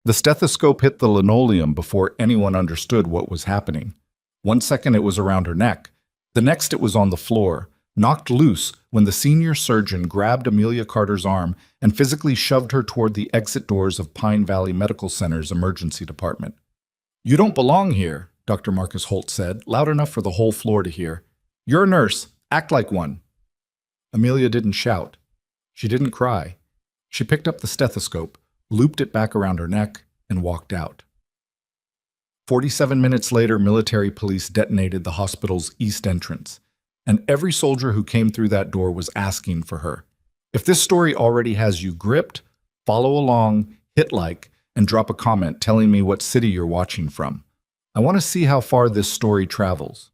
The stethoscope hit the linoleum before anyone understood what was happening. 1 second it was around her neck. The next it was on the floor, knocked loose when the senior surgeon grabbed Amelia Carter's arm and physically shoved her toward the exit doors of Pine Valley Medical Center's emergency department. "You don't belong here," Dr. Marcus Holt said, loud enough for the whole floor to hear. "You're a nurse. Act like one." Amelia didn't shout. She didn't cry. She picked up the stethoscope, looped it back around her neck, and walked out. 47 minutes later, military police detonated the hospital's east entrance, and every soldier who came through that door was asking for her. If this story already has you gripped, follow along, hit like, and drop a comment telling me what city you're watching from. I want to see how far this story travels.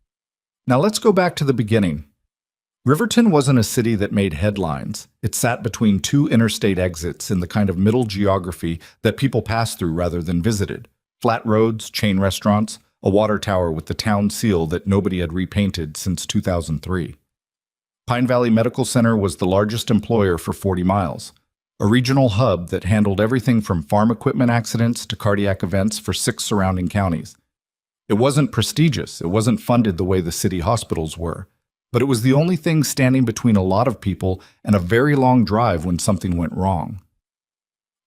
Now let's go back to the beginning. Riverton wasn't a city that made headlines. It sat between two interstate exits in the kind of middle geography that people passed through rather than visited. Flat roads, chain restaurants, a water tower with the town seal that nobody had repainted since 2003. Pine Valley Medical Center was the largest employer for 40 miles, a regional hub that handled everything from farm equipment accidents to cardiac events for 6 surrounding counties. It wasn't prestigious, it wasn't funded the way the city hospitals were, but it was the only thing standing between a lot of people and a very long drive when something went wrong.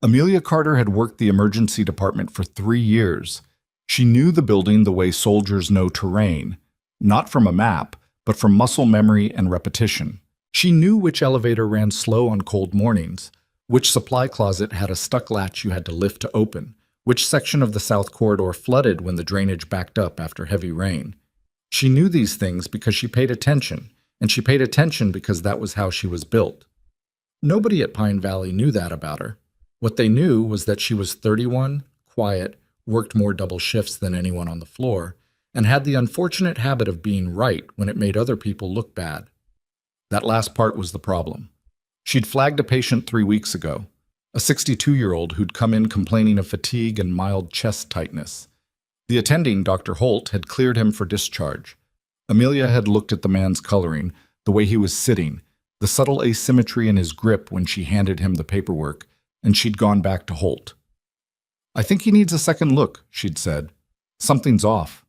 Amelia Carter had worked the emergency department for 3 years. She knew the building the way soldiers know terrain, not from a map, but from muscle memory and repetition. She knew which elevator ran slow on cold mornings, which supply closet had a stuck latch you had to lift to open, which section of the south corridor flooded when the drainage backed up after heavy rain. She knew these things because she paid attention, and she paid attention because that was how she was built. Nobody at Pine Valley knew that about her. What they knew was that she was 31, quiet, worked more double shifts than anyone on the floor, and had the unfortunate habit of being right when it made other people look bad. That last part was the problem. She'd flagged a patient 3 weeks ago, a 62-year-old who'd come in complaining of fatigue and mild chest tightness. The attending, Dr. Holt, had cleared him for discharge. Amelia had looked at the man's coloring, the way he was sitting, the subtle asymmetry in his grip when she handed him the paperwork, and she'd gone back to Holt. "I think he needs a second look," she'd said. "Something's off."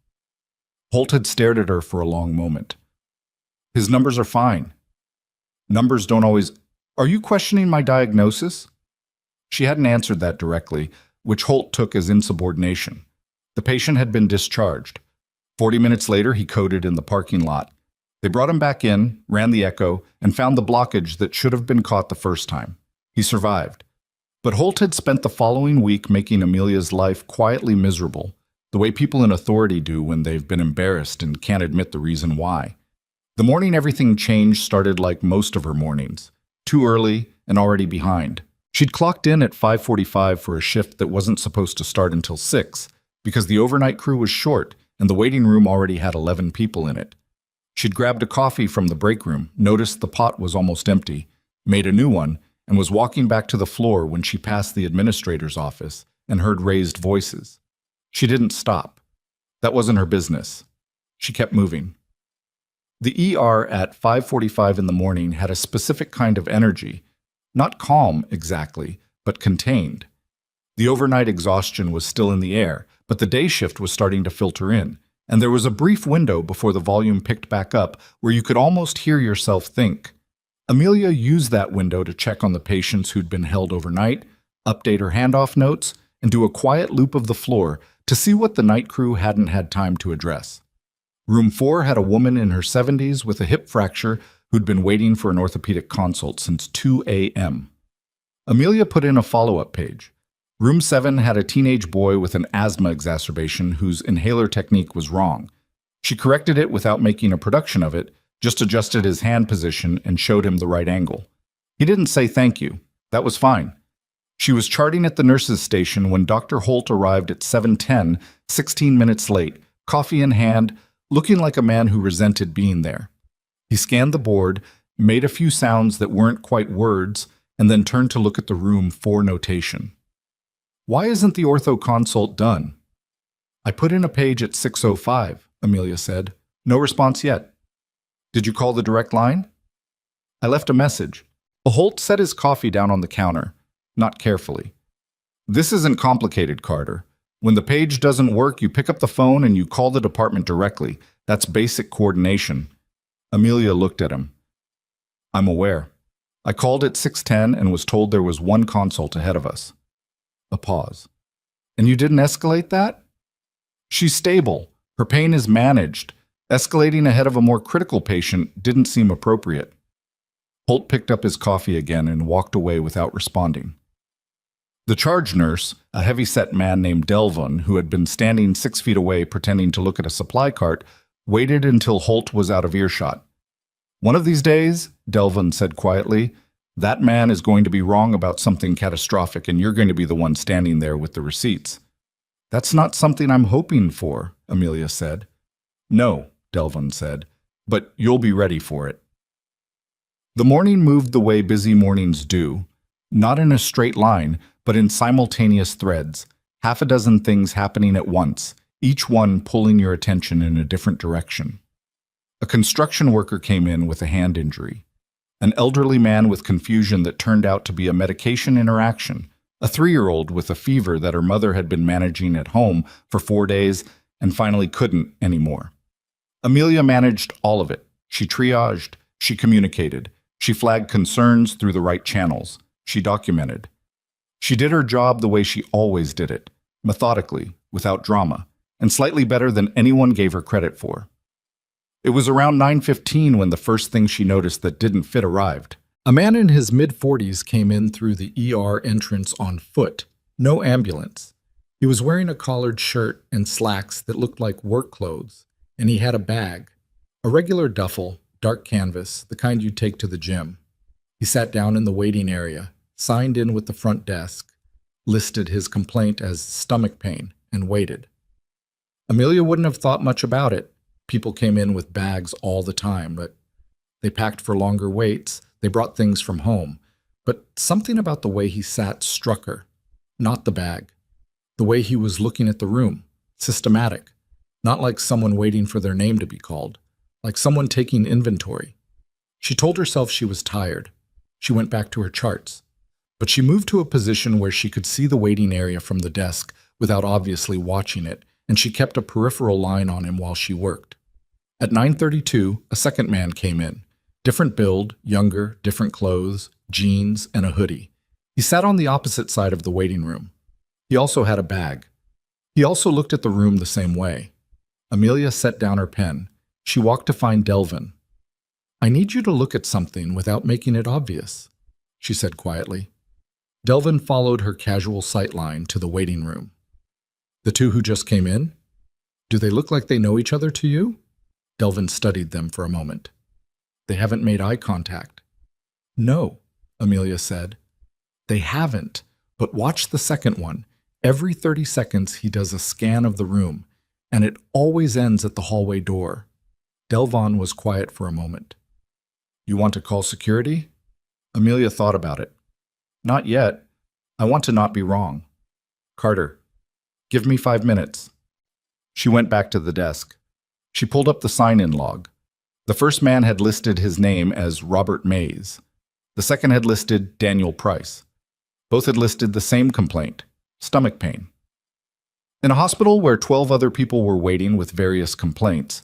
Holt had stared at her for a long moment. "His numbers are fine." "Numbers don't always— Are you questioning my diagnosis?" She hadn't answered that directly, which Holt took as insubordination. The patient had been discharged. 40 minutes later, he coded in the parking lot. They brought him back in, ran the echo, and found the blockage that should have been caught the first time. He survived. But Holt had spent the following week making Amelia's life quietly miserable, the way people in authority do when they've been embarrassed and can't admit the reason why. The morning everything changed started like most of her mornings, too early and already behind. She'd clocked in at 5:45 for a shift that wasn't supposed to start until 6, because the overnight crew was short and the waiting room already had 11 people in it. She'd grabbed a coffee from the break room, noticed the pot was almost empty, made a new one, and was walking back to the floor when she passed the administrator's office and heard raised voices. She didn't stop. That wasn't her business. She kept moving. The ER at 5:45 in the morning had a specific kind of energy, not calm exactly, but contained. The overnight exhaustion was still in the air, but the day shift was starting to filter in, and there was a brief window before the volume picked back up where you could almost hear yourself think. Amelia used that window to check on the patients who'd been held overnight, update her handoff notes, and do a quiet loop of the floor to see what the night crew hadn't had time to address. Room 4 had a woman in her 70s with a hip fracture who'd been waiting for an orthopedic consult since 2 a.m. Amelia put in a follow-up page. Room 7 had a teenage boy with an asthma exacerbation whose inhaler technique was wrong. She corrected it without making a production of it, just adjusted his hand position and showed him the right angle. He didn't say thank you. That was fine. She was charting at the nurse's station when Dr. Holt arrived at 7:10, 16 minutes late, coffee in hand, looking like a man who resented being there. He scanned the board, made a few sounds that weren't quite words, and then turned to look at the room for notation. "Why isn't the ortho consult done?" "I put in a page at 6:05, Amelia said. "No response yet." "Did you call the direct line?" "I left a message." Holt set his coffee down on the counter, not carefully. This isn't complicated, Carter. When the page doesn't work, you pick up the phone and you call the department directly. That's basic coordination. Amelia looked at him. I'm aware. I called at 6:10 and was told there was one consult ahead of us. A pause. And you didn't escalate that? She's stable. Her pain is managed. Escalating ahead of a more critical patient didn't seem appropriate. Holt picked up his coffee again and walked away without responding. The charge nurse, a heavy-set man named Delvin, who had been standing 6 feet away pretending to look at a supply cart, waited until Holt was out of earshot. One of these days, Delvin said quietly, that man is going to be wrong about something catastrophic and you're going to be the one standing there with the receipts. That's not something I'm hoping for, Amelia said. No, Delvin said, but you'll be ready for it. The morning moved the way busy mornings do, not in a straight line, but in simultaneous threads, half a dozen things happening at once, each one pulling your attention in a different direction. A construction worker came in with a hand injury. An elderly man with confusion that turned out to be a medication interaction. A 3-year-old with a fever that her mother had been managing at home for 4 days and finally couldn't anymore. Amelia managed all of it. She triaged, she communicated, she flagged concerns through the right channels, she documented. She did her job the way she always did it, methodically, without drama, and slightly better than anyone gave her credit for. It was around 9:15 when the first thing she noticed that didn't fit arrived. A man in his mid-40s came in through the ER entrance on foot, no ambulance. He was wearing a collared shirt and slacks that looked like work clothes, and he had a bag, a regular duffel, dark canvas, the kind you'd take to the gym. He sat down in the waiting area, signed in with the front desk, listed his complaint as stomach pain, and waited. Amelia wouldn't have thought much about it. People came in with bags all the time, but they packed for longer waits. They brought things from home. But something about the way he sat struck her. Not the bag. The way he was looking at the room. Systematic. Not like someone waiting for their name to be called. Like someone taking inventory. She told herself she was tired. She went back to her charts. But she moved to a position where she could see the waiting area from the desk without obviously watching it, and she kept a peripheral line on him while she worked. At 9:32, a second man came in. Different build, younger, different clothes, jeans, and a hoodie. He sat on the opposite side of the waiting room. He also had a bag. He also looked at the room the same way. Amelia set down her pen. She walked to find Delvin. I need you to look at something without making it obvious, she said quietly. Delvin followed her casual sightline to the waiting room. The two who just came in? Do they look like they know each other to you? Delvin studied them for a moment. They haven't made eye contact. No, Amelia said. They haven't, but watch the second one. Every 30 seconds he does a scan of the room, and it always ends at the hallway door. Delvin was quiet for a moment. You want to call security? Amelia thought about it. Not yet. I want to not be wrong. Carter, give me 5 minutes. She went back to the desk. She pulled up the sign-in log. The first man had listed his name as Robert Mays. The second had listed Daniel Price. Both had listed the same complaint, stomach pain. In a hospital where 12 other people were waiting with various complaints,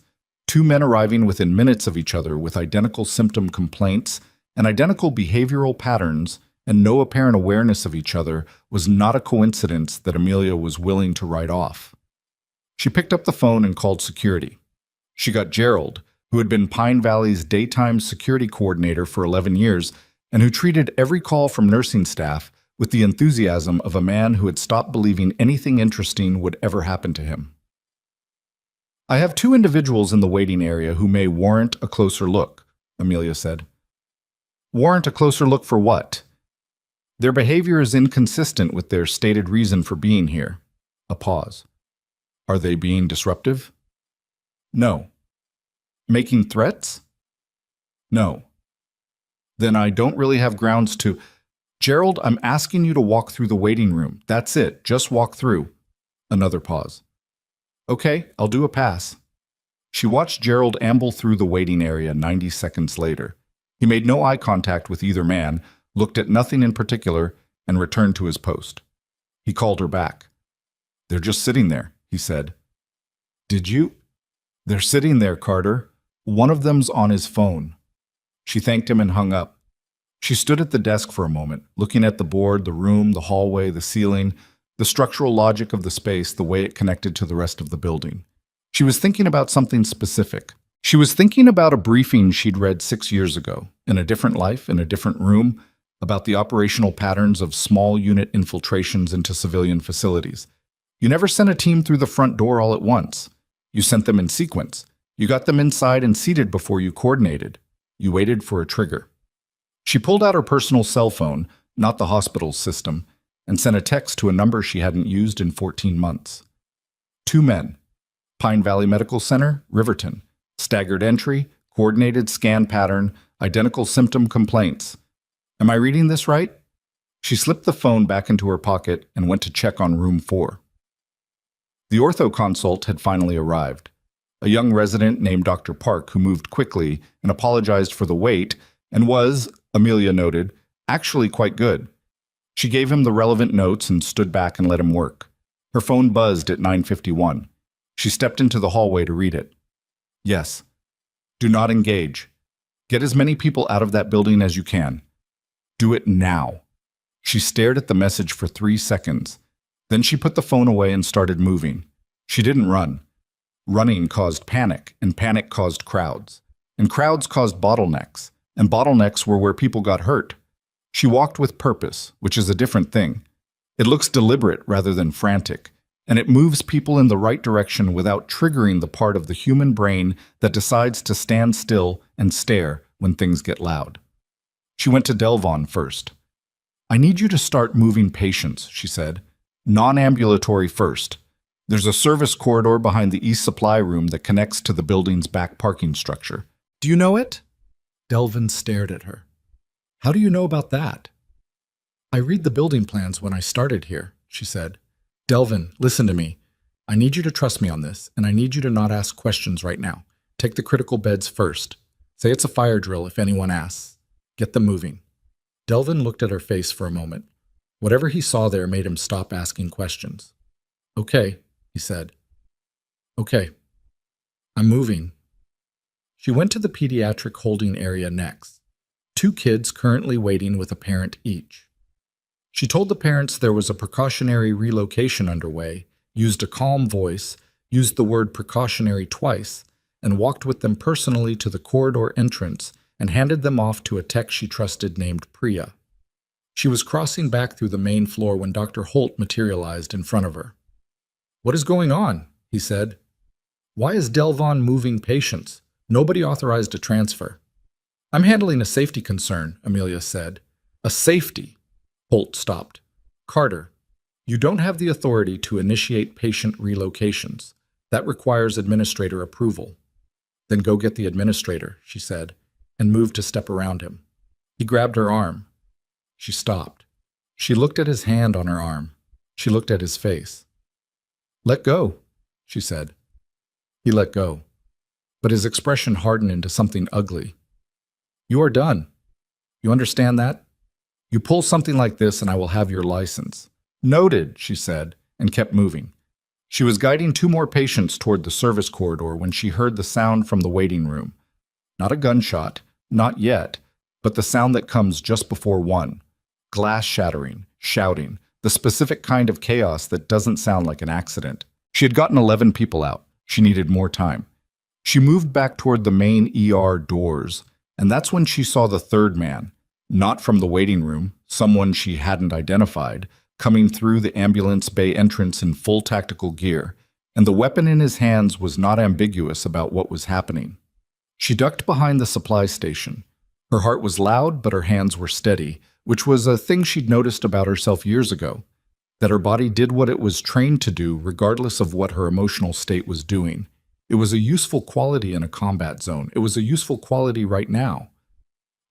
2 men arriving within minutes of each other with identical symptom complaints and identical behavioral patterns and no apparent awareness of each other was not a coincidence that Amelia was willing to write off. She picked up the phone and called security. She got Gerald, who had been Pine Valley's daytime security coordinator for 11 years and who treated every call from nursing staff with the enthusiasm of a man who had stopped believing anything interesting would ever happen to him. I have 2 individuals in the waiting area who may warrant a closer look, Amelia said. Warrant a closer look for what? Their behavior is inconsistent with their stated reason for being here. A pause. Are they being disruptive? No. Making threats? No. Then I don't really have grounds to... Gerald, I'm asking you to walk through the waiting room. That's it. Just walk through. Another pause. Okay, I'll do a pass. She watched Gerald amble through the waiting area 90 seconds later. He made no eye contact with either man, looked at nothing in particular, and returned to his post. He called her back. "They're just sitting there," he said. "Did you?" "They're sitting there, Carter. One of them's on his phone." She thanked him and hung up. She stood at the desk for a moment, looking at the board, the room, the hallway, the ceiling, the structural logic of the space, the way it connected to the rest of the building. She was thinking about something specific. She was thinking about a briefing she'd read 6 years ago, in a different life, in a different room, about the operational patterns of small unit infiltrations into civilian facilities. You never sent a team through the front door all at once. You sent them in sequence. You got them inside and seated before you coordinated. You waited for a trigger. She pulled out her personal cell phone, not the hospital's system, and sent a text to a number she hadn't used in 14 months. 2 men. Pine Valley Medical Center, Riverton. Staggered entry, coordinated scan pattern, identical symptom complaints. Am I reading this right? She slipped the phone back into her pocket and went to check on room 4. The ortho consult had finally arrived. A young resident named Dr. Park who moved quickly and apologized for the wait and was, Amelia noted, actually quite good. She gave him the relevant notes and stood back and let him work. Her phone buzzed at 9:51. She stepped into the hallway to read it. Yes. Do not engage. Get as many people out of that building as you can. Do it now. She stared at the message for 3 seconds. Then she put the phone away and started moving. She didn't run. Running caused panic, and panic caused crowds. And crowds caused bottlenecks, and bottlenecks were where people got hurt. She walked with purpose, which is a different thing. It looks deliberate rather than frantic, and it moves people in the right direction without triggering the part of the human brain that decides to stand still and stare when things get loud. She went to Delvon first. I need you to start moving patients, she said. Non-ambulatory first. There's a service corridor behind the east supply room that connects to the building's back parking structure. Do you know it? Delvin stared at her. How do you know about that? I read the building plans when I started here, she said. Delvin, listen to me. I need you to trust me on this, and I need you to not ask questions right now. Take the critical beds first. Say it's a fire drill if anyone asks. Get them moving. Delvin looked at her face for a moment. Whatever he saw there made him stop asking questions. Okay, he said. Okay. I'm moving. She went to the pediatric holding area next. 2 kids currently waiting with a parent each. She told the parents there was a precautionary relocation underway, used a calm voice, used the word precautionary twice, and walked with them personally to the corridor entrance and handed them off to a tech she trusted named Priya. She was crossing back through the main floor when Dr. Holt materialized in front of her. What is going on? He said. Why is Delvon moving patients? Nobody authorized a transfer. I'm handling a safety concern, Amelia said. A safety? Holt stopped. Carter, you don't have the authority to initiate patient relocations. That requires administrator approval. Then go get the administrator, she said, and moved to step around him. He grabbed her arm. She stopped. She looked at his hand on her arm. She looked at his face. Let go, she said. He let go, but his expression hardened into something ugly. You are done. You understand that? You pull something like this and I will have your license. Noted, she said, and kept moving. She was guiding 2 more patients toward the service corridor when she heard the sound from the waiting room. Not a gunshot, not yet, but the sound that comes just before one. Glass shattering, shouting, the specific kind of chaos that doesn't sound like an accident. She had gotten 11 people out. She needed more time. She moved back toward the main ER doors, and that's when she saw the 3rd man, not from the waiting room, someone she hadn't identified, coming through the ambulance bay entrance in full tactical gear, and the weapon in his hands was not ambiguous about what was happening. She ducked behind the supply station. Her heart was loud, but her hands were steady, which was a thing she'd noticed about herself years ago, that her body did what it was trained to do regardless of what her emotional state was doing. It was a useful quality in a combat zone. It was a useful quality right now.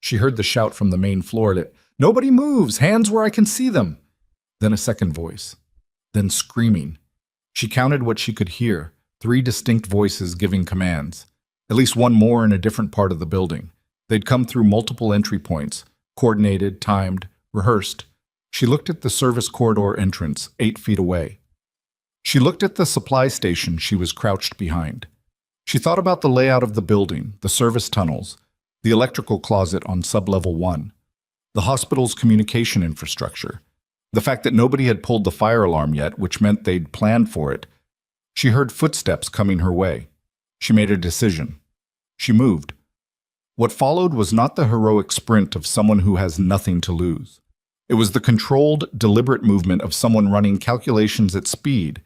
She heard the shout from the main floor that, "Nobody moves! Hands where I can see them!" Then a second voice. Then screaming. She counted what she could hear, 3 distinct voices giving commands. At least one more in a different part of the building. They'd come through multiple entry points, coordinated, timed, rehearsed. She looked at the service corridor entrance, 8 feet away. She looked at the supply station she was crouched behind. She thought about the layout of the building, the service tunnels, the electrical closet on sublevel 1, the hospital's communication infrastructure, the fact that nobody had pulled the fire alarm yet, which meant they'd planned for it. She heard footsteps coming her way. She made a decision. She moved. What followed was not the heroic sprint of someone who has nothing to lose. It was the controlled, deliberate movement of someone running calculations at speed.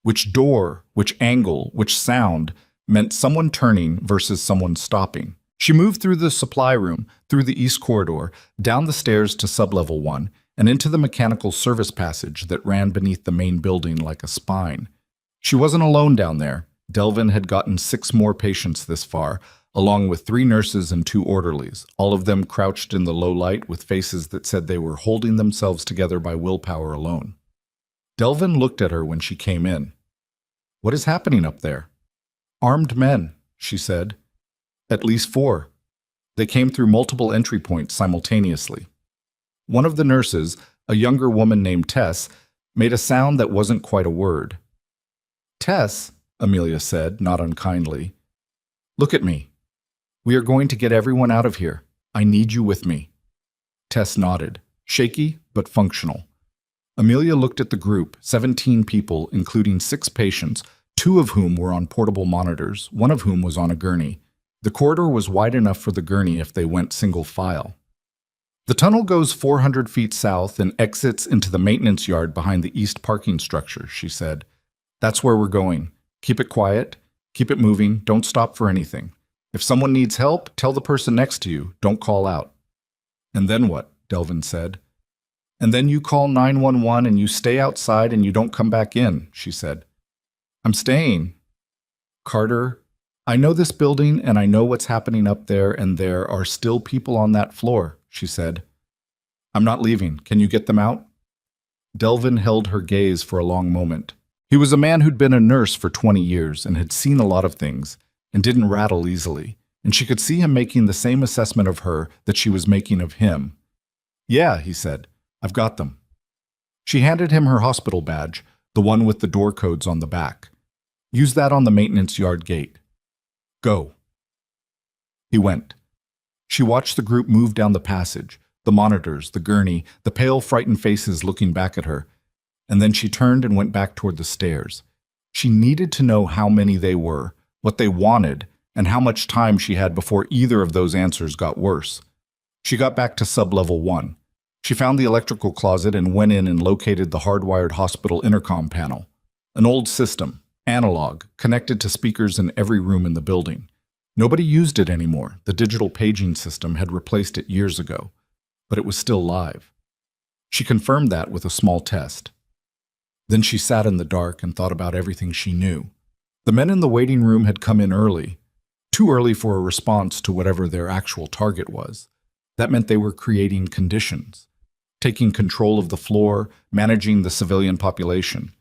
Which door, which angle, which sound meant someone turning versus someone stopping. She moved through the supply room, through the east corridor, down the stairs to sublevel 1, and into the mechanical service passage that ran beneath the main building like a spine. She wasn't alone down there. Delvin had gotten 6 more patients this far, along with 3 nurses and 2 orderlies, all of them crouched in the low light with faces that said they were holding themselves together by willpower alone. Delvin looked at her when she came in. "What is happening up there?" "Armed men," she said. "At least 4. They came through multiple entry points simultaneously." One of the nurses, a younger woman named Tess, made a sound that wasn't quite a word. "Tess," Amelia said, not unkindly, "look at me. We are going to get everyone out of here. I need you with me." Tess nodded, shaky but functional. Amelia looked at the group, 17 people, including 6 patients, 2 of whom were on portable monitors, 1 of whom was on a gurney. The corridor was wide enough for the gurney if they went single file. "The tunnel goes 400 feet south and exits into the maintenance yard behind the east parking structure," she said. "That's where we're going. Keep it quiet. Keep it moving. Don't stop for anything. If someone needs help, tell the person next to you. Don't call out." "And then what?" Delvin said. "And then you call 911 and you stay outside and you don't come back in," she said. "I'm staying." "Carter, I know this building and I know what's happening up there, and there are still people on that floor," she said. "I'm not leaving. Can you get them out?" Delvin held her gaze for a long moment. He was a man who'd been a nurse for 20 years and had seen a lot of things, and didn't rattle easily, and she could see him making the same assessment of her that she was making of him. "Yeah," he said, "I've got them." She handed him her hospital badge, the one with the door codes on the back. "Use that on the maintenance yard gate. Go." He went. She watched the group move down the passage, the monitors, the gurney, the pale, frightened faces looking back at her, and then she turned and went back toward the stairs. She needed to know how many they were, what they wanted, and how much time she had before either of those answers got worse. She got back to sublevel 1. She found the electrical closet and went in and located the hardwired hospital intercom panel. An old system, analog, connected to speakers in every room in the building. Nobody used it anymore. The digital paging system had replaced it years ago, but it was still live. She confirmed that with a small test. Then she sat in the dark and thought about everything she knew. The men in the waiting room had come in early, too early for a response to whatever their actual target was. That meant they were creating conditions, taking control of the floor, managing the civilian population.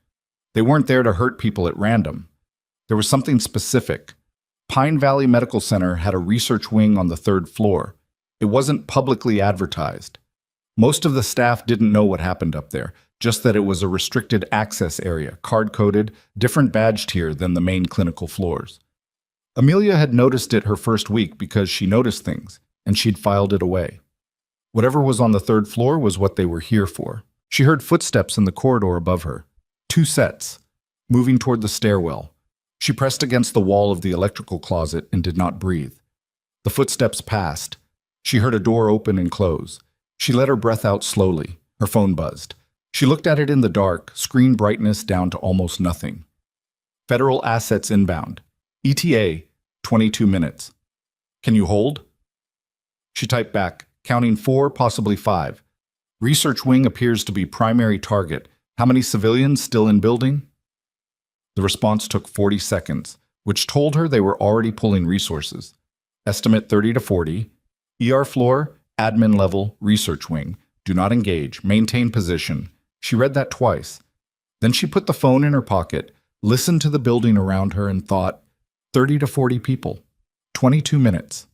They weren't there to hurt people at random. There was something specific. Pine Valley Medical Center had a research wing on the 3rd floor. It wasn't publicly advertised. Most of the staff didn't know what happened up there, just that it was a restricted access area, card-coded, different badge tier than the main clinical floors. Amelia had noticed it her first week because she noticed things, and she'd filed it away. Whatever was on the 3rd floor was what they were here for. She heard footsteps in the corridor above her. 2 sets, moving toward the stairwell. She pressed against the wall of the electrical closet and did not breathe. The footsteps passed. She heard a door open and close. She let her breath out slowly. Her phone buzzed. She looked at it in the dark, screen brightness down to almost nothing. Federal assets inbound. ETA, 22 minutes. Can you hold? She typed back, counting 4, possibly 5. Research wing appears to be primary target. How many civilians still in building? The response took 40 seconds, which told her they were already pulling resources. Estimate 30 to 40. ER floor, admin level, research wing. Do not engage. Maintain position. She read that twice. Then she put the phone in her pocket, listened to the building around her, and thought, 30 to 40 people. 22 minutes.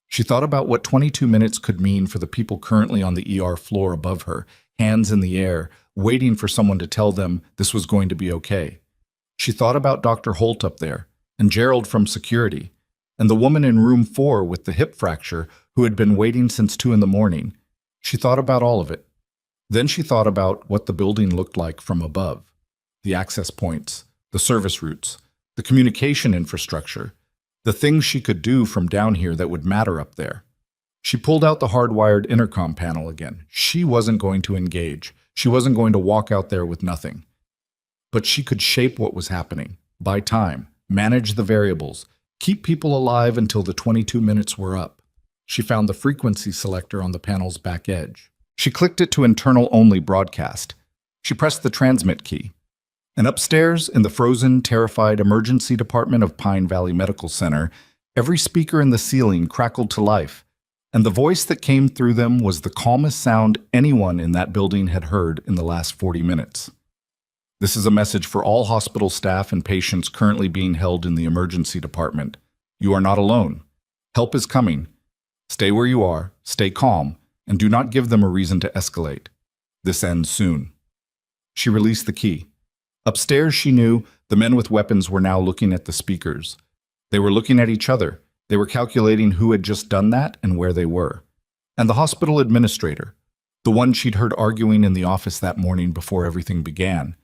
She thought about what 22 minutes could mean for the people currently on the ER floor above her, hands in the air, waiting for someone to tell them this was going to be okay. She thought about Dr. Holt up there, and Gerald from security, and the woman in room 4 with the hip fracture who had been waiting since 2 in the morning. She thought about all of it. Then she thought about what the building looked like from above. The access points, the service routes, the communication infrastructure, the things she could do from down here that would matter up there. She pulled out the hardwired intercom panel again. She wasn't going to engage. She wasn't going to walk out there with nothing. But she could shape what was happening, buy time, manage the variables, keep people alive until the 22 minutes were up. She found the frequency selector on the panel's back edge. She clicked it to internal-only broadcast. She pressed the transmit key. And upstairs, in the frozen, terrified emergency department of Pine Valley Medical Center, every speaker in the ceiling crackled to life, and the voice that came through them was the calmest sound anyone in that building had heard in the last 40 minutes. This is a message for all hospital staff and patients currently being held in the emergency department. You are not alone. Help is coming. Stay where you are, stay calm, and do not give them a reason to escalate. This ends soon. She released the key. Upstairs, she knew the men with weapons were now looking at the speakers. They were looking at each other. They were calculating who had just done that and where they were. And the hospital administrator, the one she'd heard arguing in the office that morning before everything began,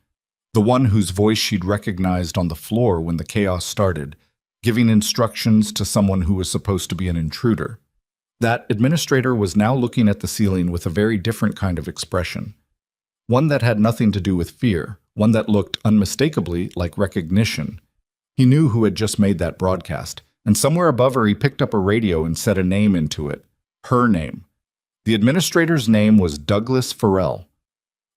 the one whose voice she'd recognized on the floor when the chaos started, giving instructions to someone who was supposed to be an intruder. That administrator was now looking at the ceiling with a very different kind of expression. One that had nothing to do with fear, one that looked unmistakably like recognition. He knew who had just made that broadcast, and somewhere above her he picked up a radio and set a name into it. Her name. The administrator's name was Douglas Farrell.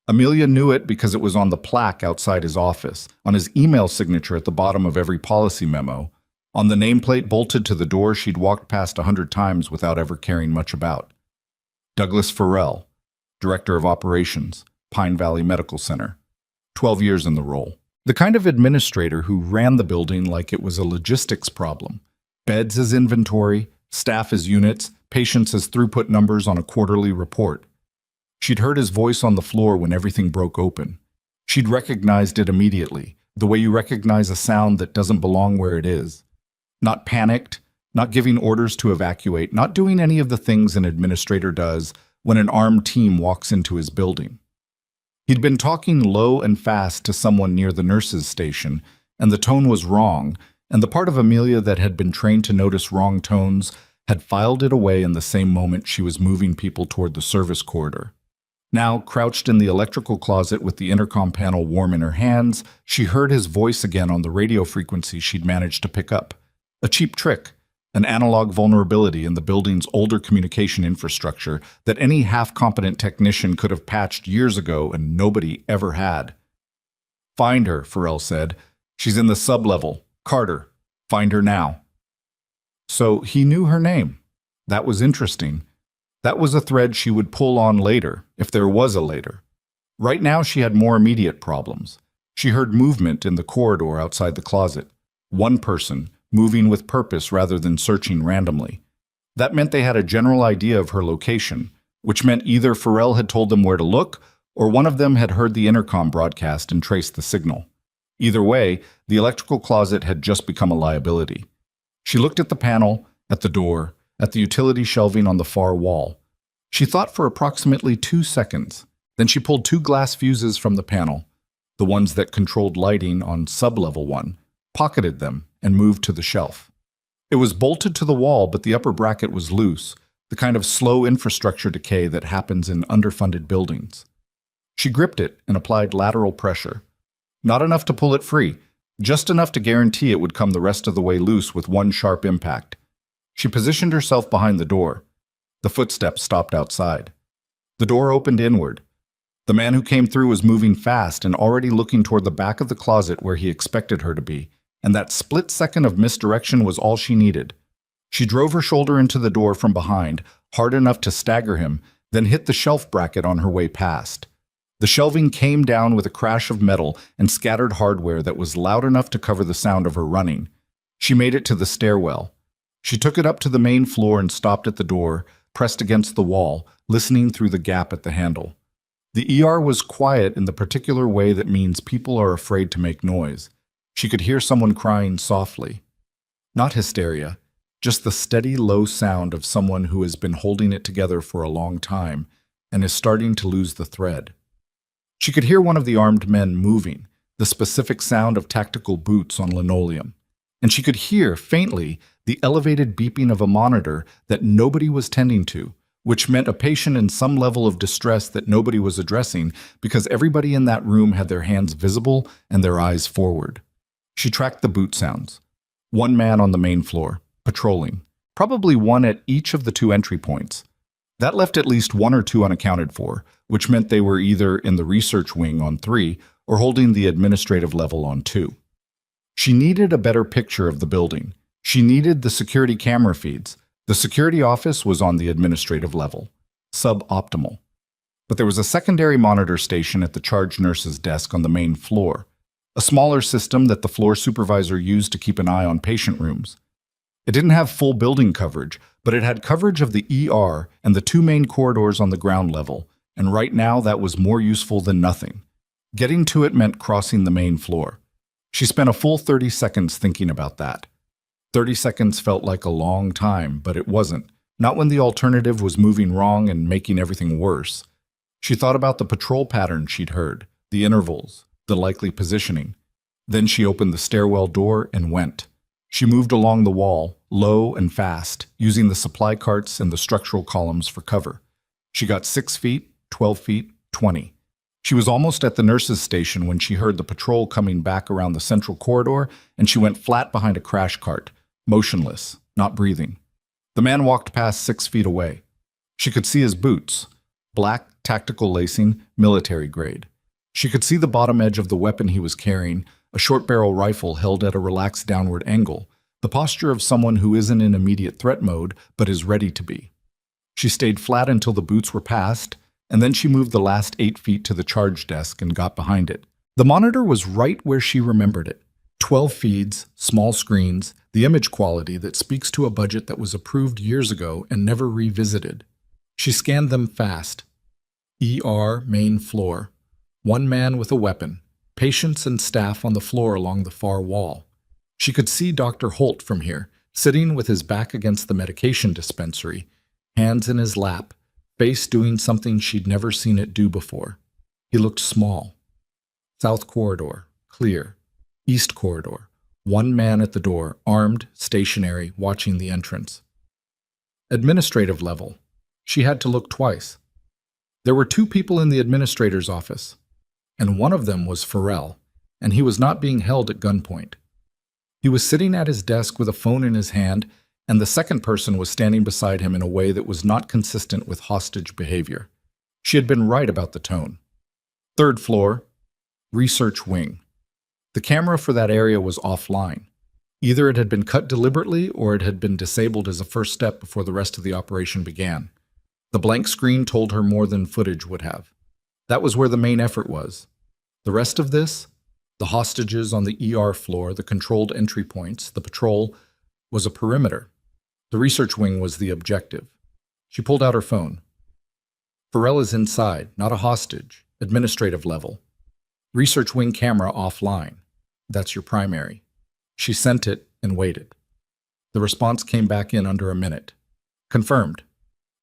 Amelia knew it because it was on the plaque outside his office, on his email signature at the bottom of every policy memo, on the nameplate bolted to the door she'd walked past 100 times without ever caring much about. Douglas Farrell, Director of Operations, Pine Valley Medical Center. 12 years in the role. The kind of administrator who ran the building like it was a logistics problem. Beds as inventory, staff as units, patients as throughput numbers on a quarterly report. She'd heard his voice on the floor when everything broke open. She'd recognized it immediately, the way you recognize a sound that doesn't belong where it is. Not panicked, not giving orders to evacuate, not doing any of the things an administrator does when an armed team walks into his building. He'd been talking low and fast to someone near the nurses' station, and the tone was wrong, and the part of Amelia that had been trained to notice wrong tones had filed it away in the same moment she was moving people toward the service corridor. Now, crouched in the electrical closet with the intercom panel warm in her hands, she heard his voice again on the radio frequency she'd managed to pick up. A cheap trick, an analog vulnerability in the building's older communication infrastructure that any half-competent technician could have patched years ago and nobody ever had. "Find her," Farrell said. "She's in the sublevel. Carter. Find her now." So he knew her name. That was interesting. That was a thread she would pull on later, if there was a later. Right now she had more immediate problems. She heard movement in the corridor outside the closet. One person, moving with purpose rather than searching randomly. That meant they had a general idea of her location, which meant either Farrell had told them where to look, or one of them had heard the intercom broadcast and traced the signal. Either way, the electrical closet had just become a liability. She looked at the panel, at the door, at the utility shelving on the far wall. She thought for approximately 2 seconds. Then she pulled 2 glass fuses from the panel, the ones that controlled lighting on sublevel 1, pocketed them, and moved to the shelf. It was bolted to the wall, but the upper bracket was loose, the kind of slow infrastructure decay that happens in underfunded buildings. She gripped it and applied lateral pressure. Not enough to pull it free, just enough to guarantee it would come the rest of the way loose with one sharp impact. She positioned herself behind the door. The footsteps stopped outside. The door opened inward. The man who came through was moving fast and already looking toward the back of the closet where he expected her to be, and that split second of misdirection was all she needed. She drove her shoulder into the door from behind, hard enough to stagger him, then hit the shelf bracket on her way past. The shelving came down with a crash of metal and scattered hardware that was loud enough to cover the sound of her running. She made it to the stairwell. She took it up to the main floor and stopped at the door, pressed against the wall, listening through the gap at the handle. The ER was quiet in the particular way that means people are afraid to make noise. She could hear someone crying softly. Not hysteria, just the steady, low sound of someone who has been holding it together for a long time and is starting to lose the thread. She could hear one of the armed men moving, the specific sound of tactical boots on linoleum. And she could hear, faintly, the elevated beeping of a monitor that nobody was tending to, which meant a patient in some level of distress that nobody was addressing because everybody in that room had their hands visible and their eyes forward. She tracked the boot sounds. One man on the main floor, patrolling, probably one at each of the 2 entry points. That left at least 1 or 2 unaccounted for, which meant they were either in the research wing on 3 or holding the administrative level on 2. She needed a better picture of the building. She needed the security camera feeds. The security office was on the administrative level, suboptimal. But there was a secondary monitor station at the charge nurse's desk on the main floor, a smaller system that the floor supervisor used to keep an eye on patient rooms. It didn't have full building coverage, but it had coverage of the ER and the 2 main corridors on the ground level, and right now that was more useful than nothing. Getting to it meant crossing the main floor. She spent a full 30 seconds thinking about that. 30 seconds felt like a long time, but it wasn't, not when the alternative was moving wrong and making everything worse. She thought about the patrol pattern she'd heard, the intervals, the likely positioning. Then she opened the stairwell door and went. She moved along the wall, low and fast, using the supply carts and the structural columns for cover. She got 6 feet, 12 feet, 20. She was almost at the nurse's station when she heard the patrol coming back around the central corridor, and she went flat behind a crash cart, motionless, not breathing. The man walked past 6 feet away. She could see his boots, black, tactical lacing, military grade. She could see the bottom edge of the weapon he was carrying, a short-barrel rifle held at a relaxed downward angle, the posture of someone who isn't in immediate threat mode but is ready to be. She stayed flat until the boots were past, and then she moved the last 8 feet to the charge desk and got behind it. The monitor was right where she remembered it. 12 feeds, small screens, the image quality that speaks to a budget that was approved years ago and never revisited. She scanned them fast. ER main floor. 1 man with a weapon. Patients and staff on the floor along the far wall. She could see Dr. Holt from here, sitting with his back against the medication dispensary, hands in his lap, face doing something she'd never seen it do before. He looked small. South corridor, clear. East corridor. 1 man at the door, armed, stationary, watching the entrance. Administrative level. She had to look twice. There were 2 people in the administrator's office, and one of them was Farrell, and he was not being held at gunpoint. He was sitting at his desk with a phone in his hand, and the second person was standing beside him in a way that was not consistent with hostage behavior. She had been right about the tone. 3rd floor, research wing. The camera for that area was offline. Either it had been cut deliberately or it had been disabled as a first step before the rest of the operation began. The blank screen told her more than footage would have. That was where the main effort was. The rest of this, the hostages on the ER floor, the controlled entry points, the patrol, was a perimeter. The research wing was the objective. She pulled out her phone. Farrell is inside, not a hostage, administrative level. Research wing camera offline. That's your primary. She sent it and waited. The response came back in under a minute. Confirmed.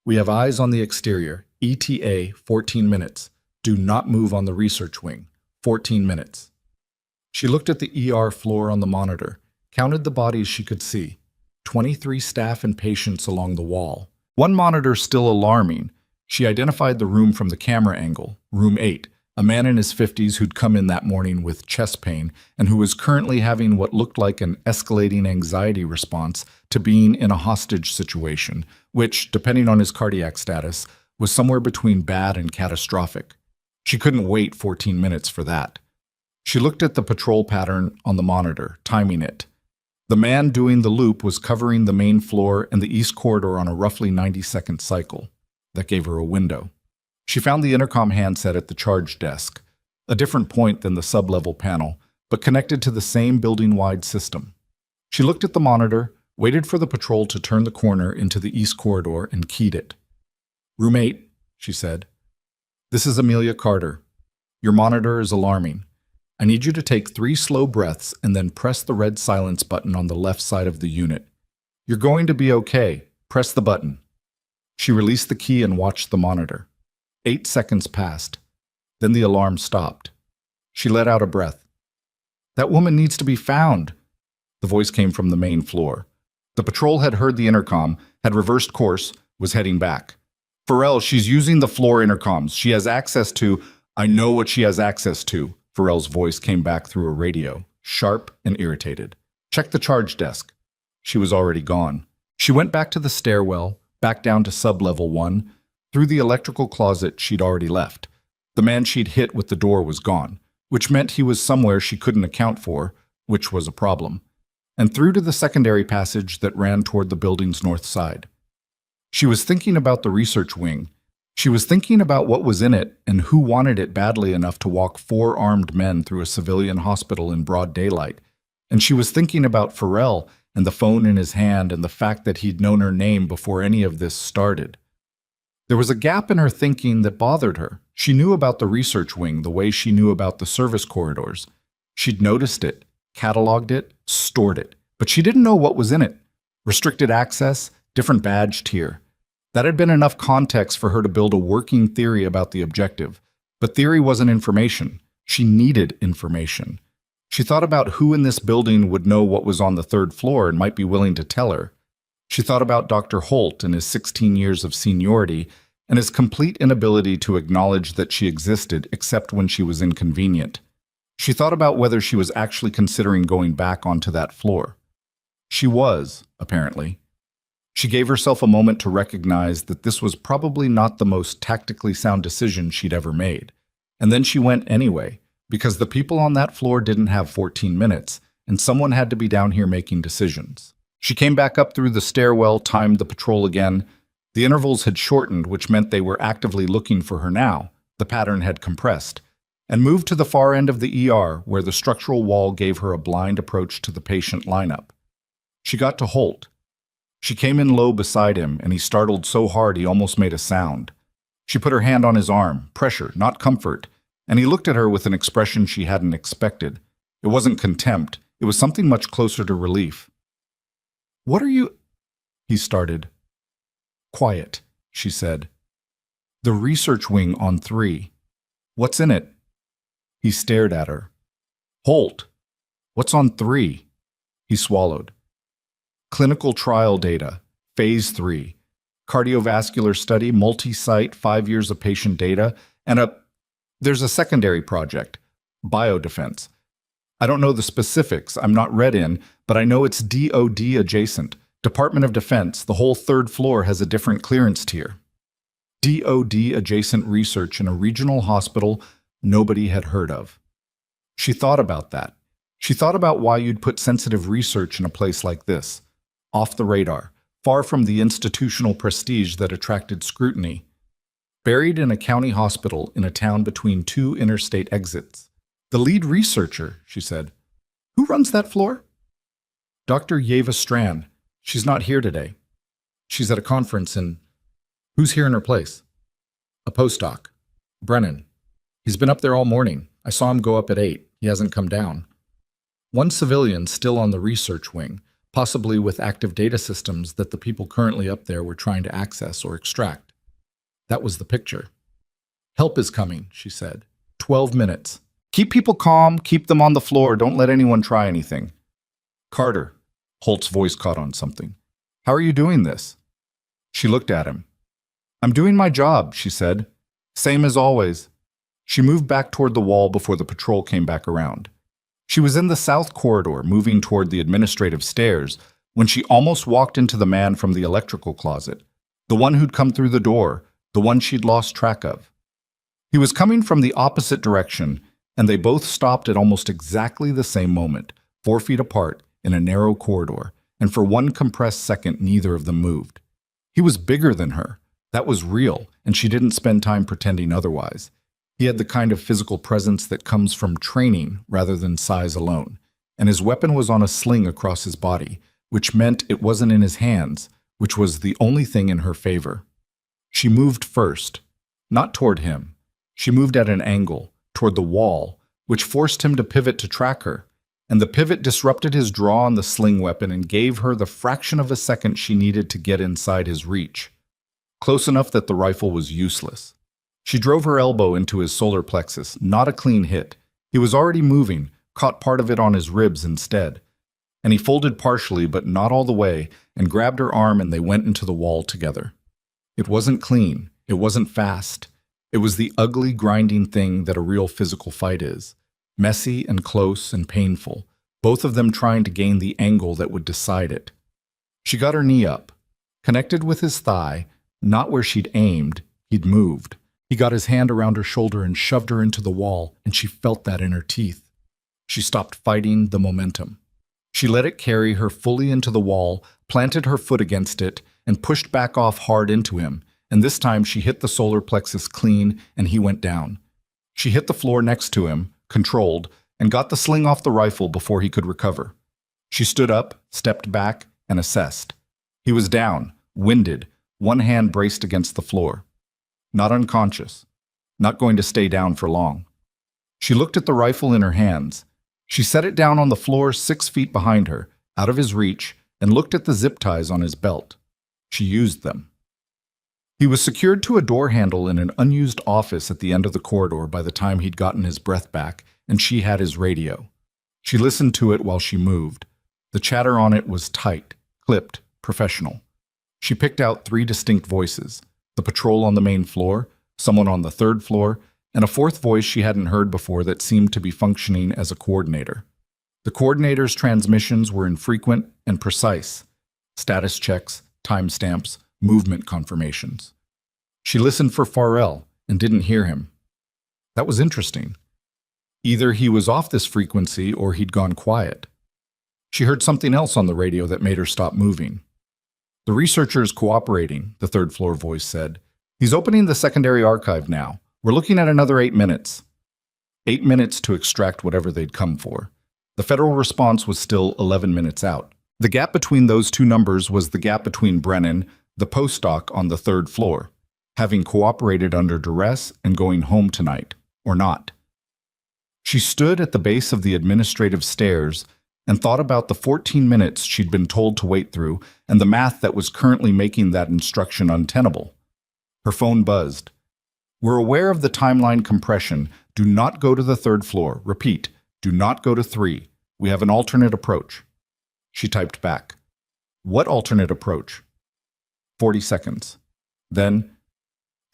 We have eyes on the exterior. ETA 14 minutes. Do not move on the research wing. 14 minutes. She looked at the ER floor on the monitor, counted the bodies she could see. 23 staff and patients along the wall. One monitor still alarming. She identified the room from the camera angle, room 8, a man in his 50s who'd come in that morning with chest pain and who was currently having what looked like an escalating anxiety response to being in a hostage situation, which, depending on his cardiac status, was somewhere between bad and catastrophic. She couldn't wait 14 minutes for that. She looked at the patrol pattern on the monitor, timing it. The man doing the loop was covering the main floor and the east corridor on a roughly 90-second cycle. That gave her a window. She found the intercom handset at the charge desk, a different point than the sub-level panel, but connected to the same building-wide system. She looked at the monitor, waited for the patrol to turn the corner into the east corridor, and keyed it. Room 8, she said. This is Amelia Carter. Your monitor is alarming. I need you to take 3 slow breaths and then press the red silence button on the left side of the unit. You're going to be okay. Press the button. She released the key and watched the monitor. 8 seconds passed. Then the alarm stopped. She let out a breath. That woman needs to be found. The voice came from the main floor. The patrol had heard the intercom, had reversed course, was heading back. Farrell, she's using the floor intercoms. She has access to... I know what she has access to. Farrell's voice came back through a radio, sharp and irritated. Check the charge desk. She was already gone. She went back to the stairwell, back down to sub-level 1, through the electrical closet she'd already left. The man she'd hit with the door was gone, which meant he was somewhere she couldn't account for, which was a problem, and through to the secondary passage that ran toward the building's north side. She was thinking about the research wing. She was thinking about what was in it and who wanted it badly enough to walk 4 armed men through a civilian hospital in broad daylight. And she was thinking about Farrell and the phone in his hand and the fact that he'd known her name before any of this started. There was a gap in her thinking that bothered her. She knew about the research wing the way she knew about the service corridors. She'd noticed it, cataloged it, stored it, but she didn't know what was in it. Restricted access, different badge tier. That had been enough context for her to build a working theory about the objective. But theory wasn't information. She needed information. She thought about who in this building would know what was on the 3rd floor and might be willing to tell her. She thought about Dr. Holt and his 16 years of seniority and his complete inability to acknowledge that she existed except when she was inconvenient. She thought about whether she was actually considering going back onto that floor. She was, apparently. She gave herself a moment to recognize that this was probably not the most tactically sound decision she'd ever made. And then she went anyway, because the people on that floor didn't have 14 minutes, and someone had to be down here making decisions. She came back up through the stairwell, timed the patrol again. The intervals had shortened, which meant they were actively looking for her now. The pattern had compressed, and moved to the far end of the ER, where the structural wall gave her a blind approach to the patient lineup. She got to Holt. She came in low beside him, and he startled so hard he almost made a sound. She put her hand on his arm, pressure, not comfort, and he looked at her with an expression she hadn't expected. It wasn't contempt. It was something much closer to relief. "What are you—" he started. "Quiet," she said. "The research wing on 3. What's in it?" He stared at her. "Holt, what's on 3? He swallowed. "Clinical trial data, phase 3. Cardiovascular study, multi-site, 5 years of patient data, and there's a secondary project, biodefense. I don't know the specifics, I'm not read in, but I know it's DOD adjacent. Department of Defense, the whole 3rd floor has a different clearance tier. DOD adjacent research in a regional hospital nobody had heard of." She thought about that. She thought about why you'd put sensitive research in a place like this. Off the radar, far from the institutional prestige that attracted scrutiny. Buried in a county hospital in a town between 2 interstate exits. "The lead researcher," she said. "Who runs that floor?" "Dr. Yeva Strand. She's not here today. She's at a conference in..." "Who's here in her place?" "A postdoc. Brennan. He's been up there all morning. I saw him go up at 8. He hasn't come down." One civilian still on the research wing, possibly with active data systems that the people currently up there were trying to access or extract. That was the picture. "Help is coming," she said. 12 minutes. Keep people calm, keep them on the floor, don't let anyone try anything." "Carter," Holt's voice caught on something. "How are you doing this?" She looked at him. "I'm doing my job," she said. "Same as always." She moved back toward the wall before the patrol came back around. She was in the south corridor, moving toward the administrative stairs, when she almost walked into the man from the electrical closet, the one who'd come through the door, the one she'd lost track of. He was coming from the opposite direction, and they both stopped at almost exactly the same moment, 4 feet apart, in a narrow corridor, and for one compressed second neither of them moved. He was bigger than her. That was real, and she didn't spend time pretending otherwise. He had the kind of physical presence that comes from training rather than size alone, and his weapon was on a sling across his body, which meant it wasn't in his hands, which was the only thing in her favor. She moved first, not toward him, She moved at an angle, toward the wall, which forced him to pivot to track her, and the pivot disrupted his draw on the sling weapon and gave her the fraction of a second she needed to get inside his reach. Close enough that the rifle was useless. She drove her elbow into his solar plexus, not a clean hit. He was already moving, caught part of it on his ribs instead. And he folded partially, but not all the way, and grabbed her arm and they went into the wall together. It wasn't clean. It wasn't fast. It was the ugly, grinding thing that a real physical fight is. Messy and close and painful, both of them trying to gain the angle that would decide it. She got her knee up, connected with his thigh, not where she'd aimed, he'd moved. He got his hand around her shoulder and shoved her into the wall, and she felt that in her teeth. She stopped fighting the momentum. She let it carry her fully into the wall, planted her foot against it, and pushed back off hard into him, and this time she hit the solar plexus clean, and he went down. She hit the floor next to him, controlled, and got the sling off the rifle before he could recover. She stood up, stepped back, and assessed. He was down, winded, one hand braced against the floor. Not unconscious. Not going to stay down for long. She looked at the rifle in her hands. She set it down on the floor 6 feet behind her, out of his reach, and looked at the zip ties on his belt. She used them. He was secured to a door handle in an unused office at the end of the corridor by the time he'd gotten his breath back, and she had his radio. She listened to it while she moved. The chatter on it was tight, clipped, professional. She picked out 3 distinct voices: the patrol on the main floor, someone on the 3rd floor, and a 4th voice she hadn't heard before that seemed to be functioning as a coordinator. The coordinator's transmissions were infrequent and precise. Status checks, timestamps, movement confirmations. She listened for Farrell and didn't hear him. That was interesting. Either he was off this frequency or he'd gone quiet. She heard something else on the radio that made her stop moving. The researcher's cooperating, the 3rd floor voice said. He's opening the secondary archive now. We're looking at another 8 minutes. 8 minutes to extract whatever they'd come for. The federal response was still 11 minutes out. The gap between those 2 numbers was the gap between Brennan, the postdoc on the 3rd floor, having cooperated under duress and going home tonight, or not. She stood at the base of the administrative stairs and thought about the 14 minutes she'd been told to wait through and the math that was currently making that instruction untenable. Her phone buzzed. We're aware of the timeline compression. Do not go to the 3rd floor. Repeat, do not go to 3. We have an alternate approach. She typed back. What alternate approach? 40 seconds. Then,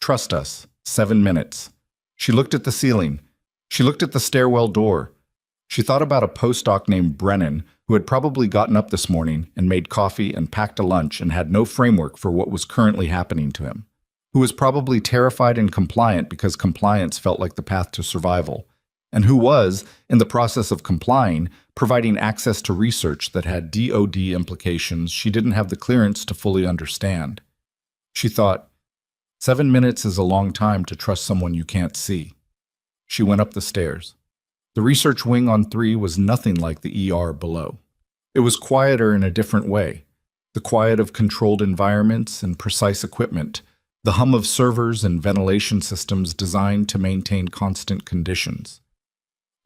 trust us, 7 minutes. She looked at the ceiling. She looked at the stairwell door. She thought about a postdoc named Brennan who had probably gotten up this morning and made coffee and packed a lunch and had no framework for what was currently happening to him, who was probably terrified and compliant because compliance felt like the path to survival, and who was, in the process of complying, providing access to research that had DoD implications she didn't have the clearance to fully understand. She thought, 7 minutes is a long time to trust someone you can't see. She went up the stairs. The research wing on 3 was nothing like the ER below. It was quieter in a different way. The quiet of controlled environments and precise equipment, the hum of servers and ventilation systems designed to maintain constant conditions.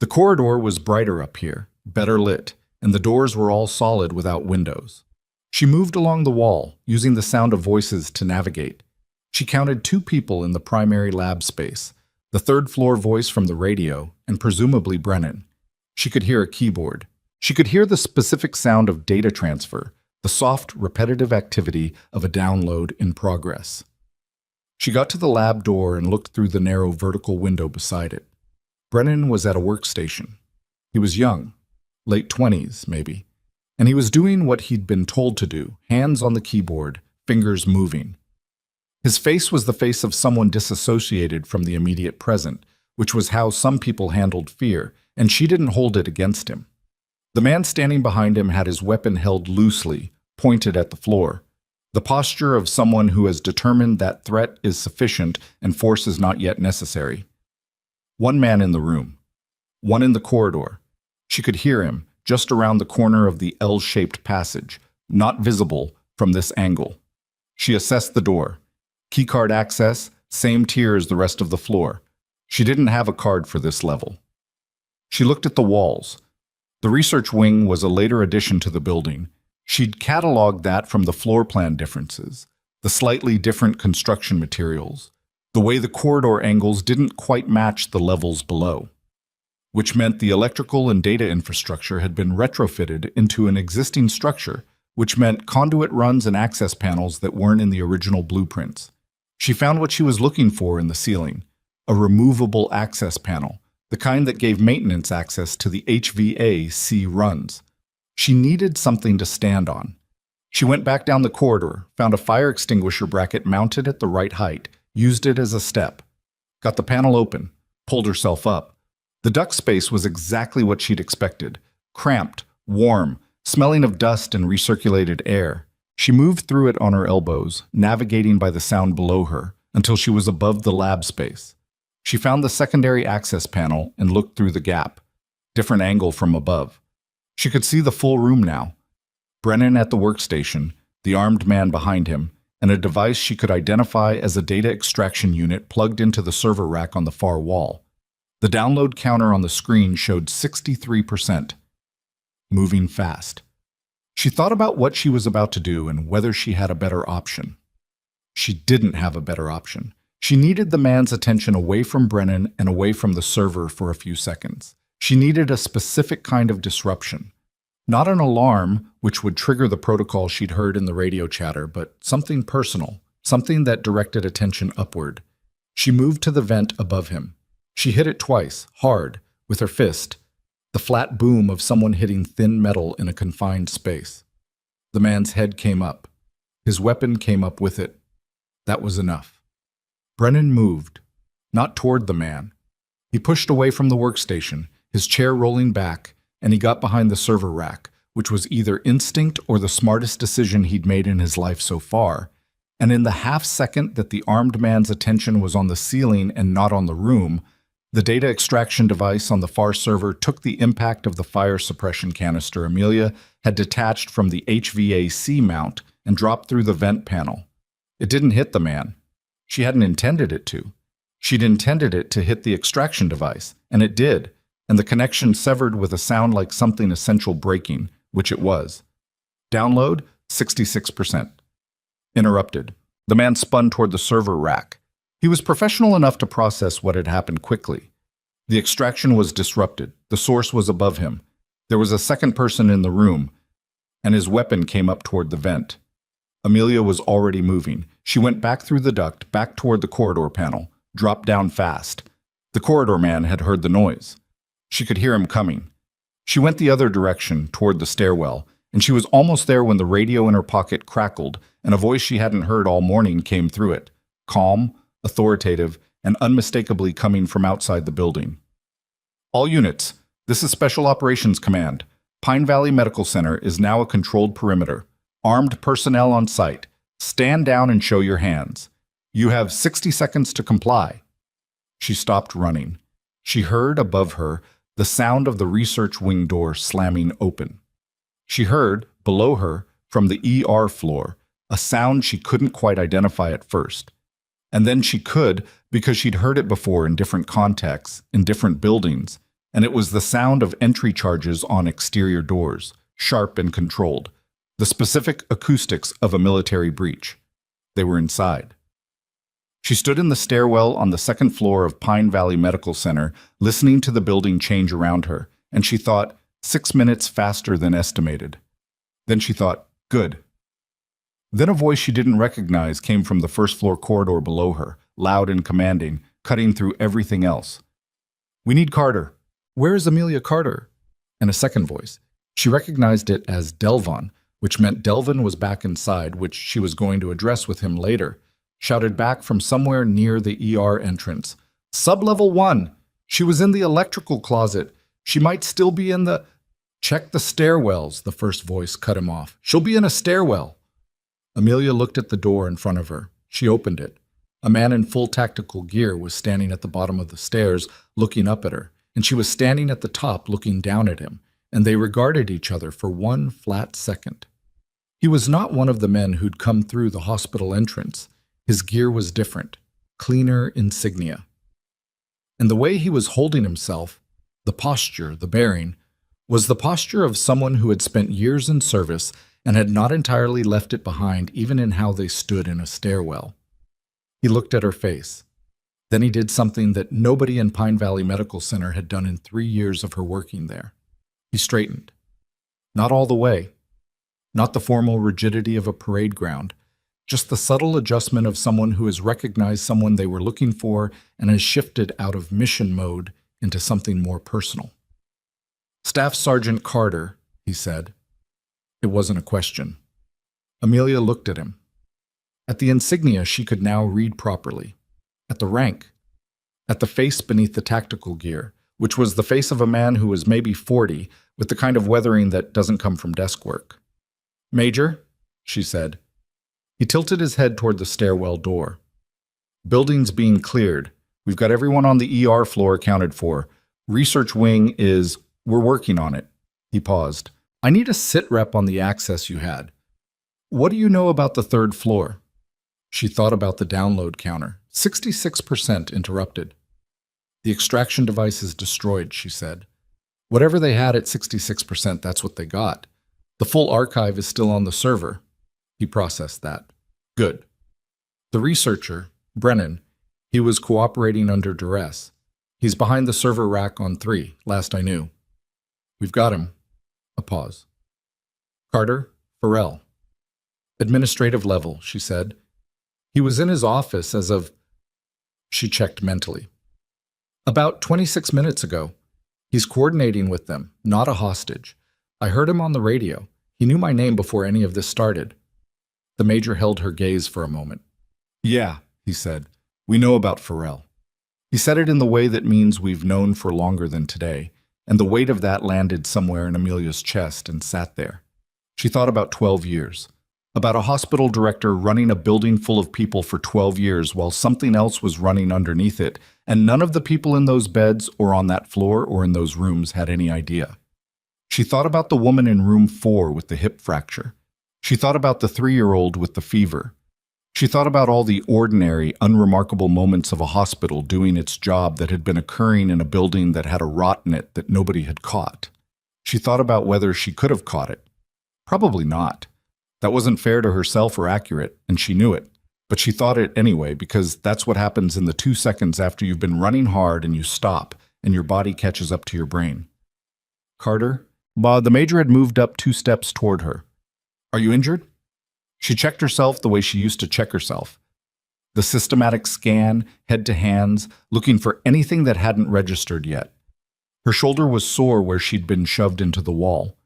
The corridor was brighter up here, better lit, and the doors were all solid without windows. She moved along the wall, using the sound of voices to navigate. She counted 2 people in the primary lab space, the 3rd floor voice from the radio, and presumably Brennan. She could hear a keyboard. She could hear the specific sound of data transfer, the soft, repetitive activity of a download in progress. She got to the lab door and looked through the narrow vertical window beside it. Brennan was at a workstation. He was young, late 20s maybe, and he was doing what he'd been told to do, hands on the keyboard, fingers moving. His face was the face of someone disassociated from the immediate present, which was how some people handled fear, and she didn't hold it against him. The man standing behind him had his weapon held loosely, pointed at the floor, the posture of someone who has determined that threat is sufficient and force is not yet necessary. One man in the room, one in the corridor. She could hear him, just around the corner of the L-shaped passage, not visible from this angle. She assessed the door. Keycard access, same tier as the rest of the floor. She didn't have a card for this level. She looked at the walls. The research wing was a later addition to the building. She'd cataloged that from the floor plan differences, the slightly different construction materials, the way the corridor angles didn't quite match the levels below, which meant the electrical and data infrastructure had been retrofitted into an existing structure, which meant conduit runs and access panels that weren't in the original blueprints. She found what she was looking for in the ceiling, a removable access panel, the kind that gave maintenance access to the HVAC runs. She needed something to stand on. She went back down the corridor, found a fire extinguisher bracket mounted at the right height, used it as a step, got the panel open, pulled herself up. The duct space was exactly what she'd expected, cramped, warm, smelling of dust and recirculated air. She moved through it on her elbows, navigating by the sound below her, until she was above the lab space. She found the secondary access panel and looked through the gap, different angle from above. She could see the full room now. Brennan at the workstation, the armed man behind him, and a device she could identify as a data extraction unit plugged into the server rack on the far wall. The download counter on the screen showed 63%. Moving fast. She thought about what she was about to do and whether she had a better option. She didn't have a better option. She needed the man's attention away from Brennan and away from the server for a few seconds. She needed a specific kind of disruption. Not an alarm, which would trigger the protocol she'd heard in the radio chatter, but something personal, something that directed attention upward. She moved to the vent above him. She hit it twice, hard, with her fist, the flat boom of someone hitting thin metal in a confined space. The man's head came up. His weapon came up with it. That was enough. Brennan moved, not toward the man. He pushed away from the workstation, his chair rolling back, and he got behind the server rack, which was either instinct or the smartest decision he'd made in his life so far. And in the half-second that the armed man's attention was on the ceiling and not on the room, the data extraction device on the far server took the impact of the fire suppression canister Amelia had detached from the HVAC mount and dropped through the vent panel. It didn't hit the man. She hadn't intended it to. She'd intended it to hit the extraction device, and it did, and the connection severed with a sound like something essential breaking, which it was. Download, 66%. Interrupted. The man spun toward the server rack. He was professional enough to process what had happened quickly. The extraction was disrupted. The source was above him. There was a second person in the room, and his weapon came up toward the vent. Amelia was already moving. She went back through the duct, back toward the corridor panel, dropped down fast. The corridor man had heard the noise. She could hear him coming. She went the other direction, toward the stairwell, and she was almost there when the radio in her pocket crackled, and a voice she hadn't heard all morning came through it, calm, authoritative, and unmistakably coming from outside the building. All units, this is Special Operations Command. Pine Valley Medical Center is now a controlled perimeter. Armed personnel on site. Stand down and show your hands. You have 60 seconds to comply. She stopped running. She heard, above her, the sound of the research wing door slamming open. She heard, below her, from the ER floor, a sound she couldn't quite identify at first. And then she could, because she'd heard it before in different contexts, in different buildings, and it was the sound of entry charges on exterior doors, sharp and controlled, the specific acoustics of a military breach. They were inside. She stood in the stairwell on the second floor of Pine Valley Medical Center, listening to the building change around her, and she thought, 6 minutes faster than estimated. Then she thought, good. Then a voice she didn't recognize came from the first floor corridor below her, loud and commanding, cutting through everything else. We need Carter. Where is Amelia Carter? And a second voice. She recognized it as Delvon, which meant Delvin was back inside, which she was going to address with him later, shouted back from somewhere near the ER entrance. Sublevel 1. She was in the electrical closet. She might still be in the... Check the stairwells, the first voice cut him off. She'll be in a stairwell. Amelia looked at the door in front of her. She opened it. A man in full tactical gear was standing at the bottom of the stairs, looking up at her, and she was standing at the top looking down at him, and they regarded each other for one flat second. He was not one of the men who'd come through the hospital entrance. His gear was different, cleaner insignia. And the way he was holding himself, the posture, the bearing, was the posture of someone who had spent years in service and had not entirely left it behind even in how they stood in a stairwell. He looked at her face. Then he did something that nobody in Pine Valley Medical Center had done in 3 years of her working there. He straightened. Not all the way. Not the formal rigidity of a parade ground. Just the subtle adjustment of someone who has recognized someone they were looking for and has shifted out of mission mode into something more personal. "Staff Sergeant Carter," he said. It wasn't a question. Amelia looked at him. At the insignia she could now read properly. At the rank. At the face beneath the tactical gear, which was the face of a man who was maybe 40, with the kind of weathering that doesn't come from desk work. "Major," she said. He tilted his head toward the stairwell door. "Building's being cleared. We've got everyone on the ER floor accounted for. Research wing we're working on it." He paused. "I need a sit rep on the access you had. What do you know about the 3rd floor?" She thought about the download counter. 66% interrupted. "The extraction device is destroyed," she said. "Whatever they had at 66%, that's what they got. The full archive is still on the server." He processed that. "Good." The researcher, Brennan, he was cooperating under duress. "He's behind the server rack on 3, last I knew." "We've got him." A pause. "Carter, Farrell." "Administrative level," she said. "He was in his office as of..." She checked mentally. "About 26 minutes ago. He's coordinating with them, not a hostage. I heard him on the radio. He knew my name before any of this started." The major held her gaze for a moment. "Yeah," he said. "We know about Farrell." He said it in the way that means we've known for longer than today, and the weight of that landed somewhere in Amelia's chest and sat there. She thought about 12 years. About a hospital director running a building full of people for 12 years while something else was running underneath it, and none of the people in those beds or on that floor or in those rooms had any idea. She thought about the woman in room 4 with the hip fracture. She thought about the 3-year-old with the fever. She thought about all the ordinary, unremarkable moments of a hospital doing its job that had been occurring in a building that had a rot in it that nobody had caught. She thought about whether she could have caught it. Probably not. That wasn't fair to herself or accurate, and she knew it. But she thought it anyway, because that's what happens in the 2 seconds after you've been running hard and you stop, and your body catches up to your brain. "Carter?" The major had moved up 2 steps toward her. "Are you injured?" She checked herself the way she used to check herself. The systematic scan, head to hands, looking for anything that hadn't registered yet. Her shoulder was sore where she'd been shoved into the wall.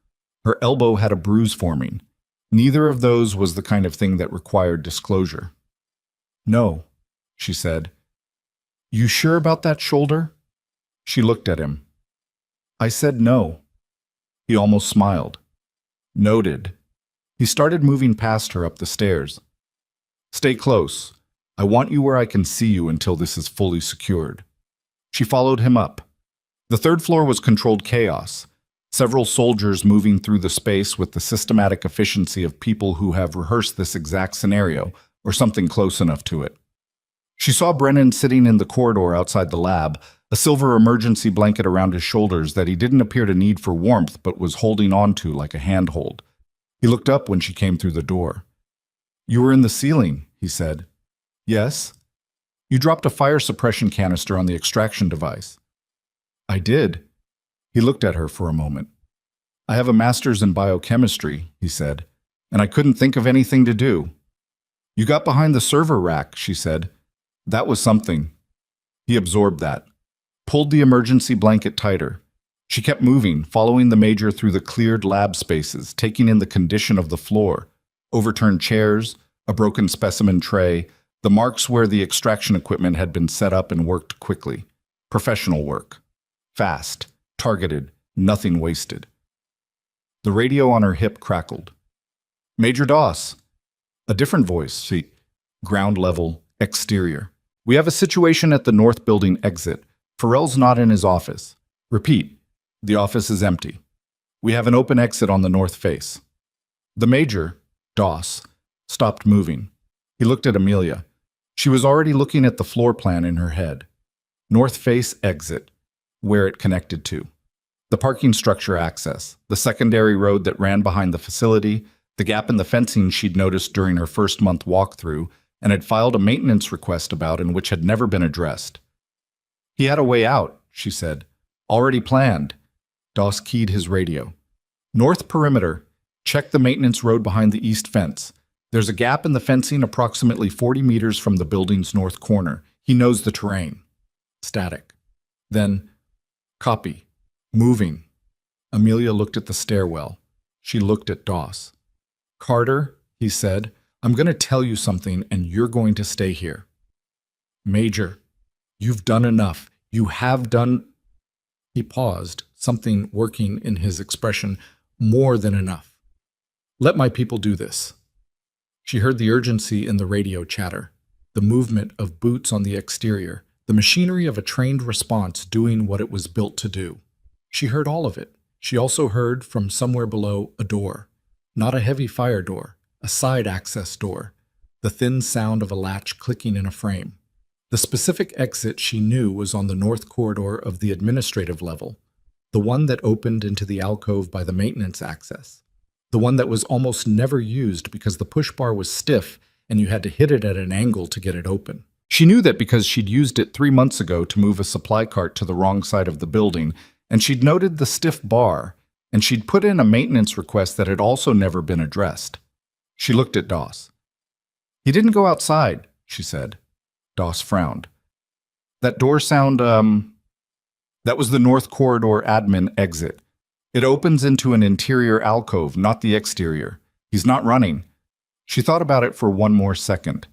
Her elbow had a bruise forming. Neither of those was the kind of thing that required disclosure. "No," she said. "You sure about that shoulder?" She looked at him. "I said no." He almost smiled. "Noted." He started moving past her up the stairs. "Stay close. I want you where I can see you until this is fully secured." She followed him up. The 3rd floor was controlled chaos. Several soldiers moving through the space with the systematic efficiency of people who have rehearsed this exact scenario, or something close enough to it. She saw Brennan sitting in the corridor outside the lab, a silver emergency blanket around his shoulders that he didn't appear to need for warmth but was holding on to like a handhold. He looked up when she came through the door. "You were in the ceiling," he said. "Yes." "You dropped a fire suppression canister on the extraction device." "I did." He looked at her for a moment. "I have a master's in biochemistry," he said, "and I couldn't think of anything to do." "You got behind the server rack," she said. "That was something." He absorbed that, pulled the emergency blanket tighter. She kept moving, following the major through the cleared lab spaces, taking in the condition of the floor. Overturned chairs, a broken specimen tray, the marks where the extraction equipment had been set up and worked quickly. Professional work. Fast. Targeted, nothing wasted. The radio on her hip crackled. "Major Doss." A different voice, ground level, exterior. "We have a situation at the north building exit. Farrell's not in his office. Repeat, the office is empty. We have an open exit on the north face." The major, Doss, stopped moving. He looked at Amelia. She was already looking at the floor plan in her head. North face exit, where it connected to. The parking structure access, the secondary road that ran behind the facility, the gap in the fencing she'd noticed during her first month walkthrough and had filed a maintenance request about and which had never been addressed. He had a way out, she said. Already planned. Doss keyed his radio. North perimeter. Check the maintenance road behind the east fence. There's a gap in the fencing approximately 40 meters from the building's north corner. He knows the terrain. Static. Then, copy. Moving. Amelia looked at the stairwell. She looked at Doss. Carter, he said, I'm going to tell you something and you're going to stay here. Major, you've done enough. You have done... He paused, something working in his expression, more than enough. Let my people do this. She heard the urgency in the radio chatter, the movement of boots on the exterior, the machinery of a trained response doing what it was built to do. She heard all of it. She also heard from somewhere below a door, not a heavy fire door, a side access door, the thin sound of a latch clicking in a frame. The specific exit she knew was on the north corridor of the administrative level, the one that opened into the alcove by the maintenance access, the one that was almost never used because the push bar was stiff and you had to hit it at an angle to get it open. She knew that because she'd used it 3 months ago to move a supply cart to the wrong side of the building, and she'd noted the stiff bar, and she'd put in a maintenance request that had also never been addressed. She looked at Doss. He didn't go outside, she said. Doss frowned. That door sound, that was the north corridor admin exit. It opens into an interior alcove, not the exterior. He's not running. She thought about it for one more second.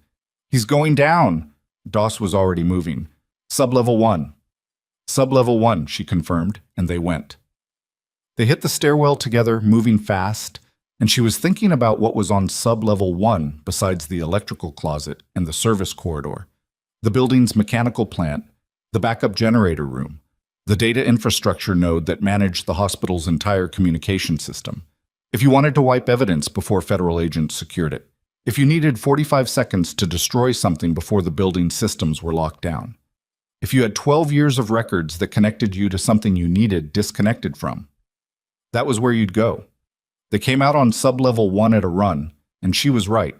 He's going down. Doss was already moving. Sub-level 1. Sub-level 1, she confirmed, and they went. They hit the stairwell together, moving fast, and she was thinking about what was on sub-level 1 besides the electrical closet and the service corridor. The building's mechanical plant, the backup generator room, the data infrastructure node that managed the hospital's entire communication system. If you wanted to wipe evidence before federal agents secured it. If you needed 45 seconds to destroy something before the building's systems were locked down. If you had 12 years of records that connected you to something you needed disconnected from. That was where you'd go. They came out on sub-level 1 at a run, and she was right.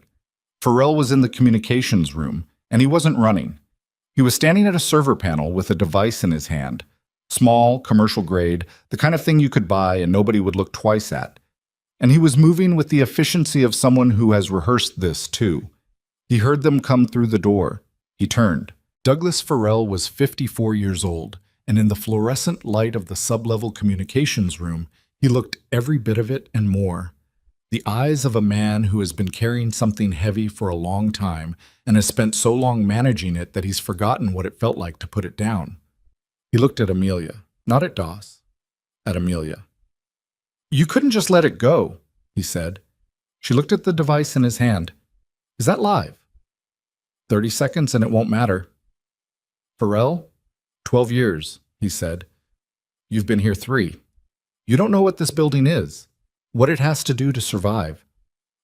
Farrell was in the communications room, and he wasn't running. He was standing at a server panel with a device in his hand. Small, commercial grade, the kind of thing you could buy and nobody would look twice at. And he was moving with the efficiency of someone who has rehearsed this, too. He heard them come through the door. He turned. Douglas Farrell was 54 years old, and in the fluorescent light of the sub-level communications room, he looked every bit of it and more. The eyes of a man who has been carrying something heavy for a long time and has spent so long managing it that he's forgotten what it felt like to put it down. He looked at Amelia, not at Doss, at Amelia. You couldn't just let it go, he said. She looked at the device in his hand. Is that live? 30 seconds and it won't matter. Farrell? 12 years, he said. You've been here 3. You don't know what this building is, what it has to do to survive,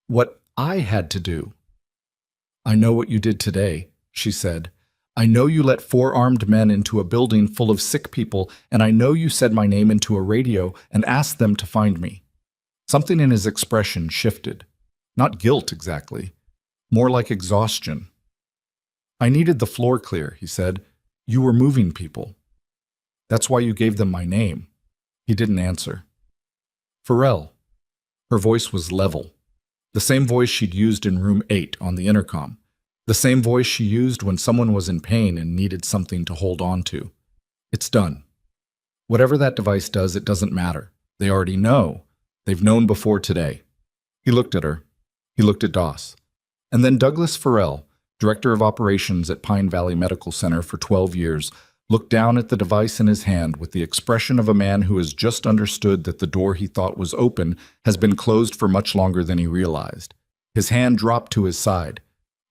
what I had to do. I know what you did today, she said. I know you let 4 armed men into a building full of sick people, and I know you said my name into a radio and asked them to find me. Something in his expression shifted. Not guilt, exactly. More like exhaustion. I needed the floor clear, he said. You were moving people. That's why you gave them my name. He didn't answer. Farrell. Her voice was level. The same voice she'd used in room 8 on the intercom. The same voice she used when someone was in pain and needed something to hold on to. It's done. Whatever that device does, it doesn't matter. They already know. They've known before today. He looked at her. He looked at Doss. And then Douglas Farrell, director of operations at Pine Valley Medical Center for 12 years, looked down at the device in his hand with the expression of a man who has just understood that the door he thought was open has been closed for much longer than he realized. His hand dropped to his side.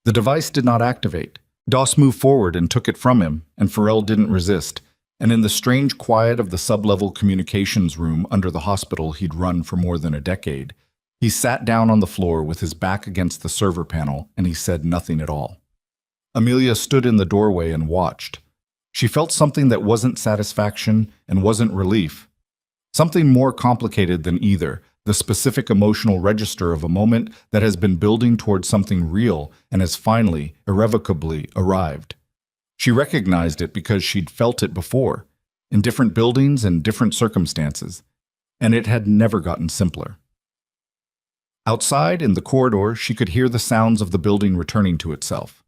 The device did not activate. Doss moved forward and took it from him, and Farrell didn't resist. And in the strange quiet of the sub-level communications room under the hospital he'd run for more than a decade, he sat down on the floor with his back against the server panel, and he said nothing at all. Amelia stood in the doorway and watched. She felt something that wasn't satisfaction and wasn't relief. Something more complicated than either, the specific emotional register of a moment that has been building towards something real and has finally, irrevocably arrived. She recognized it because she'd felt it before, in different buildings and different circumstances, and it had never gotten simpler. Outside, in the corridor, she could hear the sounds of the building returning to itself.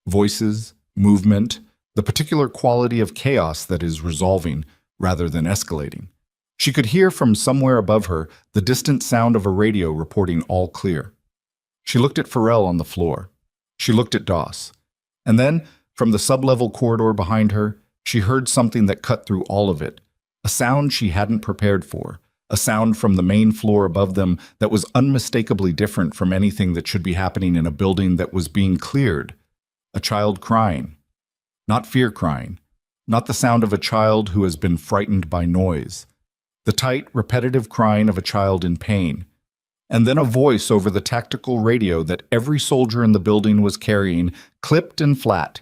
Voices, movement, the particular quality of chaos that is resolving rather than escalating. She could hear from somewhere above her the distant sound of a radio reporting all clear. She looked at Pharrell on the floor. She looked at Doss. And then, from the sublevel corridor behind her, she heard something that cut through all of it, a sound she hadn't prepared for, a sound from the main floor above them that was unmistakably different from anything that should be happening in a building that was being cleared. A child crying. Not fear crying. Not the sound of a child who has been frightened by noise. The tight, repetitive crying of a child in pain. And then a voice over the tactical radio that every soldier in the building was carrying, clipped and flat.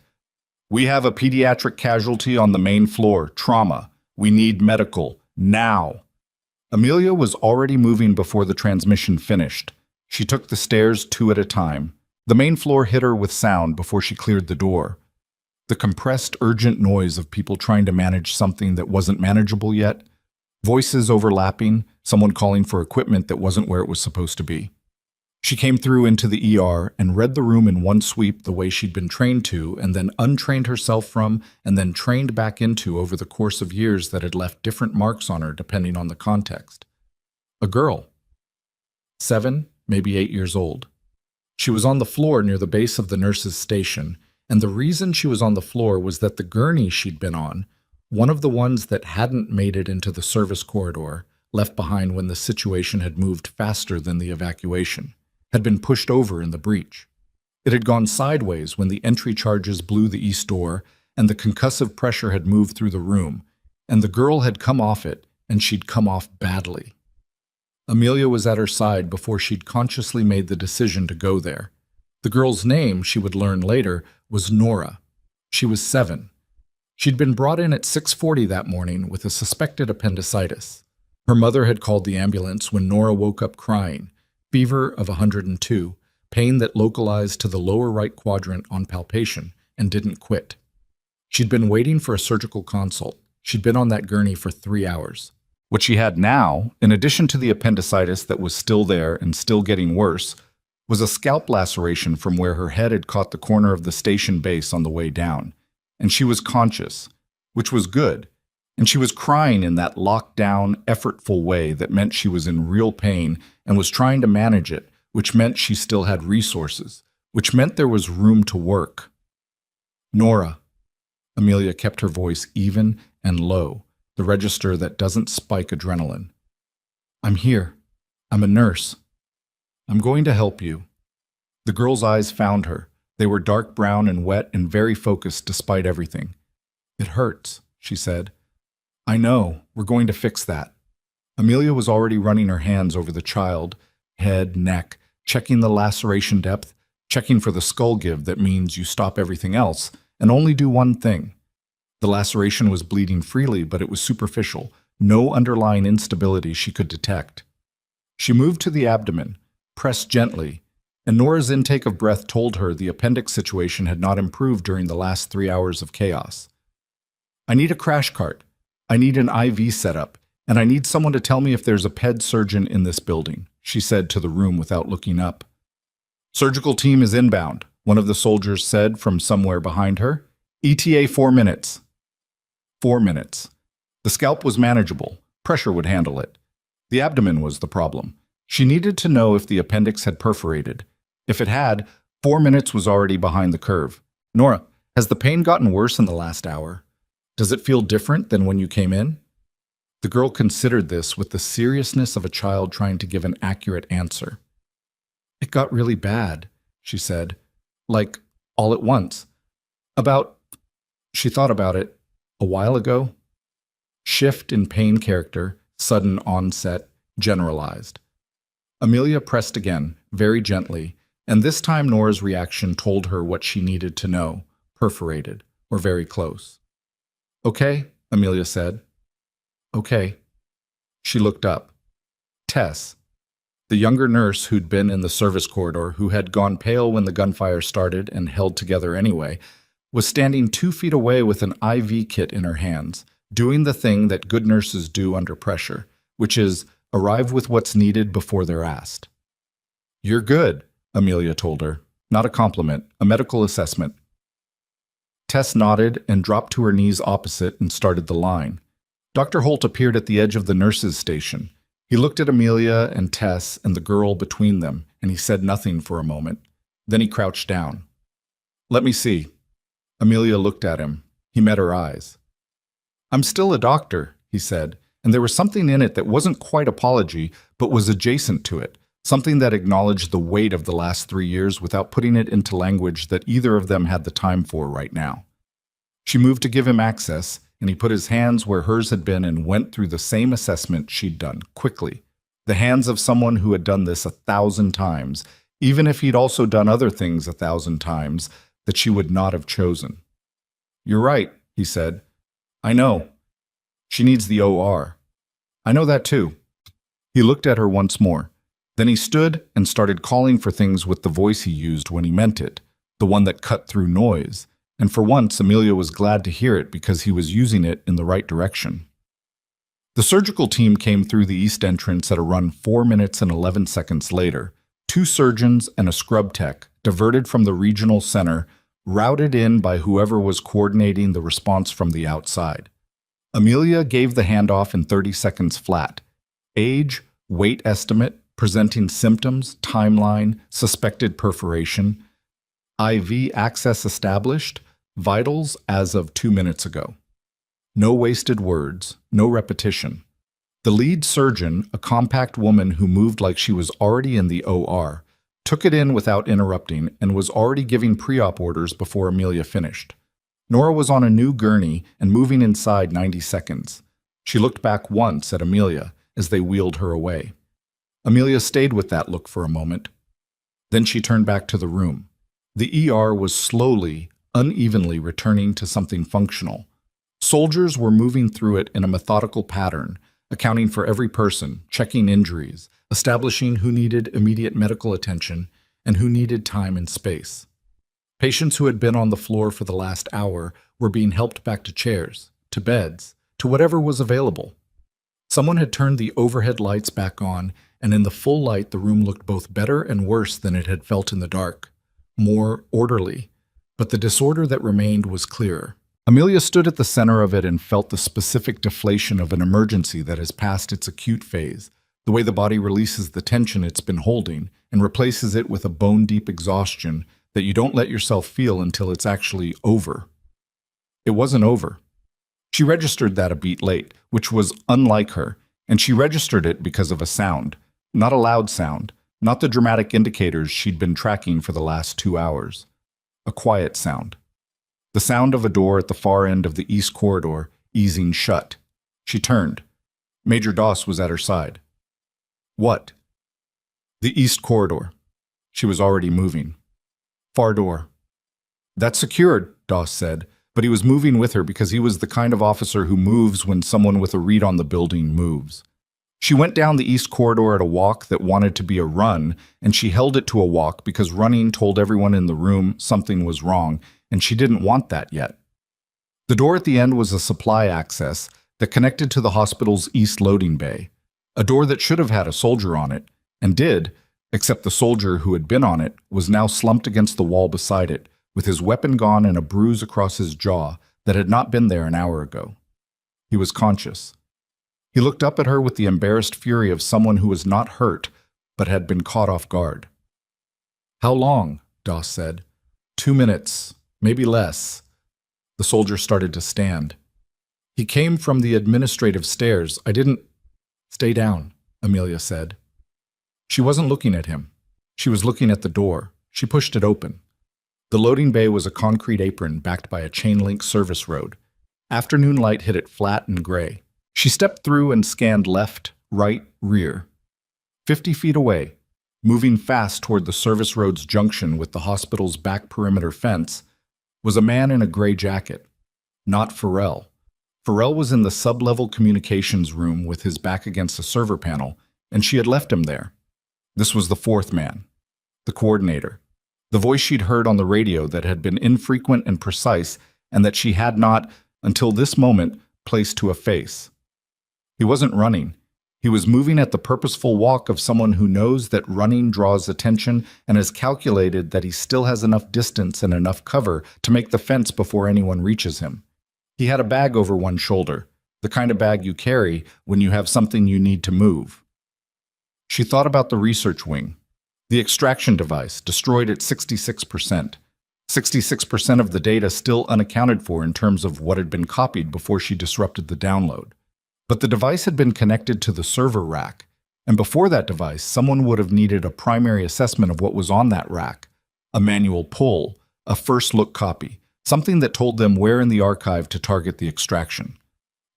"We have a pediatric casualty on the main floor, trauma. We need medical, now." Amelia was already moving before the transmission finished. She took the stairs 2 at a time. The main floor hit her with sound before she cleared the door. The compressed, urgent noise of people trying to manage something that wasn't manageable yet. Voices overlapping, someone calling for equipment that wasn't where it was supposed to be. She came through into the ER and read the room in one sweep the way she'd been trained to, and then untrained herself from, and then trained back into over the course of years that had left different marks on her depending on the context. A girl. 7, maybe 8 years old. She was on the floor near the base of the nurse's station, and the reason she was on the floor was that the gurney she'd been on, one of the ones that hadn't made it into the service corridor, left behind when the situation had moved faster than the evacuation, had been pushed over in the breach. It had gone sideways when the entry charges blew the east door, and the concussive pressure had moved through the room, and the girl had come off it, and she'd come off badly. Amelia was at her side before she'd consciously made the decision to go there. The girl's name, she would learn later, was Nora. She was 7. She'd been brought in at 6:40 that morning with a suspected appendicitis. Her mother had called the ambulance when Nora woke up crying, fever of 102, pain that localized to the lower right quadrant on palpation and didn't quit. She'd been waiting for a surgical consult. She'd been on that gurney for 3 hours. What she had now, in addition to the appendicitis that was still there and still getting worse, was a scalp laceration from where her head had caught the corner of the station base on the way down. And she was conscious, which was good, and she was crying in that locked-down, effortful way that meant she was in real pain and was trying to manage it, which meant she still had resources, which meant there was room to work. "Nora." Amelia kept her voice even and low, the register that doesn't spike adrenaline. "I'm here. I'm a nurse. I'm going to help you." The girl's eyes found her. They were dark brown and wet and very focused despite everything. "It hurts," she said. "I know. We're going to fix that." Amelia was already running her hands over the child, head, neck, checking the laceration depth, checking for the skull give that means you stop everything else and only do one thing. The laceration was bleeding freely, but it was superficial, no underlying instability she could detect. She moved to the abdomen, pressed gently, and Nora's intake of breath told her the appendix situation had not improved during the last 3 hours of chaos. "I need a crash cart. I need an IV setup, and I need someone to tell me if there's a ped surgeon in this building," she said to the room without looking up. "Surgical team is inbound," one of the soldiers said from somewhere behind her. "ETA 4 minutes." 4 minutes. The scalp was manageable. Pressure would handle it. The abdomen was the problem. She needed to know if the appendix had perforated. If it had, 4 minutes was already behind the curve. "Nora, has the pain gotten worse in the last hour? Does it feel different than when you came in?" The girl considered this with the seriousness of a child trying to give an accurate answer. "It got really bad," she said. "Like, all at once. She thought about it, a while ago. Shift in pain character, sudden onset, generalized." Amelia pressed again, very gently, and this time Nora's reaction told her what she needed to know, perforated, or very close. Okay, Amelia said. Okay. She looked up. Tess, the younger nurse who'd been in the service corridor, who had gone pale when the gunfire started and held together anyway, was standing 2 feet away with an IV kit in her hands, doing the thing that good nurses do under pressure, which is arrive with what's needed before they're asked. You're good, Amelia told her. Not a compliment, a medical assessment. Tess nodded and dropped to her knees opposite and started the line. Dr. Holt appeared at the edge of the nurses' station. He looked at Amelia and Tess and the girl between them, and he said nothing for a moment. Then he crouched down. Let me see. Amelia looked at him. He met her eyes. I'm still a doctor, he said, and there was something in it that wasn't quite apology, but was adjacent to it, something that acknowledged the weight of the last 3 years without putting it into language that either of them had the time for right now. She moved to give him access, and he put his hands where hers had been and went through the same assessment she'd done, quickly. The hands of someone who had done this 1,000 times, even if he'd also done other things 1,000 times that she would not have chosen. You're right, he said. I know. She needs the OR. I know that too. He looked at her once more. Then he stood and started calling for things with the voice he used when he meant it, the one that cut through noise. And for once, Amelia was glad to hear it because he was using it in the right direction. The surgical team came through the east entrance at a run 4 minutes and 11 seconds later. 2 surgeons and a scrub tech, diverted from the regional center, routed in by whoever was coordinating the response from the outside. Amelia gave the handoff in 30 seconds flat. Age, weight estimate, presenting symptoms, timeline, suspected perforation. IV access established, vitals as of 2 minutes ago. No wasted words, no repetition. The lead surgeon, a compact woman who moved like she was already in the OR, took it in without interrupting and was already giving pre-op orders before Amelia finished. Nora was on a new gurney and moving inside 90 seconds. She looked back once at Amelia as they wheeled her away. Amelia stayed with that look for a moment. Then she turned back to the room. The ER was slowly, unevenly returning to something functional. Soldiers were moving through it in a methodical pattern, accounting for every person, checking injuries, establishing who needed immediate medical attention and who needed time and space. Patients who had been on the floor for the last hour were being helped back to chairs, to beds, to whatever was available. Someone had turned the overhead lights back on, and in the full light the room looked both better and worse than it had felt in the dark. More orderly, but the disorder that remained was clearer. Amelia stood at the center of it and felt the specific deflation of an emergency that has passed its acute phase, the way the body releases the tension it's been holding and replaces it with a bone-deep exhaustion that you don't let yourself feel until it's actually over. It wasn't over. She registered that a beat late, which was unlike her, and she registered it because of a sound, not a loud sound, not the dramatic indicators she'd been tracking for the last 2 hours. A quiet sound. The sound of a door at the far end of the east corridor easing shut. She turned. Major Doss was at her side. What? The east corridor. She was already moving. Far door. That's secured, Doss said, but he was moving with her because he was the kind of officer who moves when someone with a read on the building moves. She went down the east corridor at a walk that wanted to be a run, and she held it to a walk because running told everyone in the room something was wrong, and she didn't want that yet. The door at the end was a supply access that connected to the hospital's east loading bay, a door that should have had a soldier on it, and did, except the soldier who had been on it was now slumped against the wall beside it, with his weapon gone and a bruise across his jaw that had not been there an hour ago. He was conscious. He looked up at her with the embarrassed fury of someone who was not hurt, but had been caught off guard. How long? Doss said. 2 minutes, maybe less. The soldier started to stand. He came from the administrative stairs. I didn't... Stay down, Amelia said. She wasn't looking at him. She was looking at the door. She pushed it open. The loading bay was a concrete apron backed by a chain-link service road. Afternoon light hit it flat and gray. She stepped through and scanned left, right, rear. 50 feet away, moving fast toward the service road's junction with the hospital's back perimeter fence, was a man in a gray jacket. Not Farrell. Pharrell was in the sub-level communications room with his back against a server panel, and she had left him there. This was the fourth man, the coordinator, the voice she'd heard on the radio that had been infrequent and precise, and that she had not, until this moment, placed to a face. He wasn't running. He was moving at the purposeful walk of someone who knows that running draws attention and has calculated that he still has enough distance and enough cover to make the fence before anyone reaches him. He had a bag over one shoulder, the kind of bag you carry when you have something you need to move. She thought about the research wing. The extraction device, destroyed at 66%. 66% of the data still unaccounted for in terms of what had been copied before she disrupted the download. But the device had been connected to the server rack, and before that device, someone would have needed a primary assessment of what was on that rack, a manual pull, a first-look copy, something that told them where in the archive to target the extraction.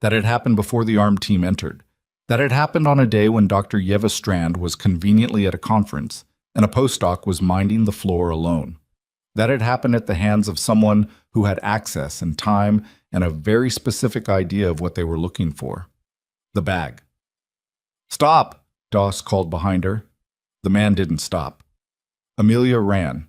That had happened before the ARM team entered. That had happened on a day when Dr. Yeva Strand was conveniently at a conference, and a postdoc was minding the floor alone. That had happened at the hands of someone who had access and time and a very specific idea of what they were looking for. The bag. "Stop!" Doss called behind her. The man didn't stop. Amelia ran.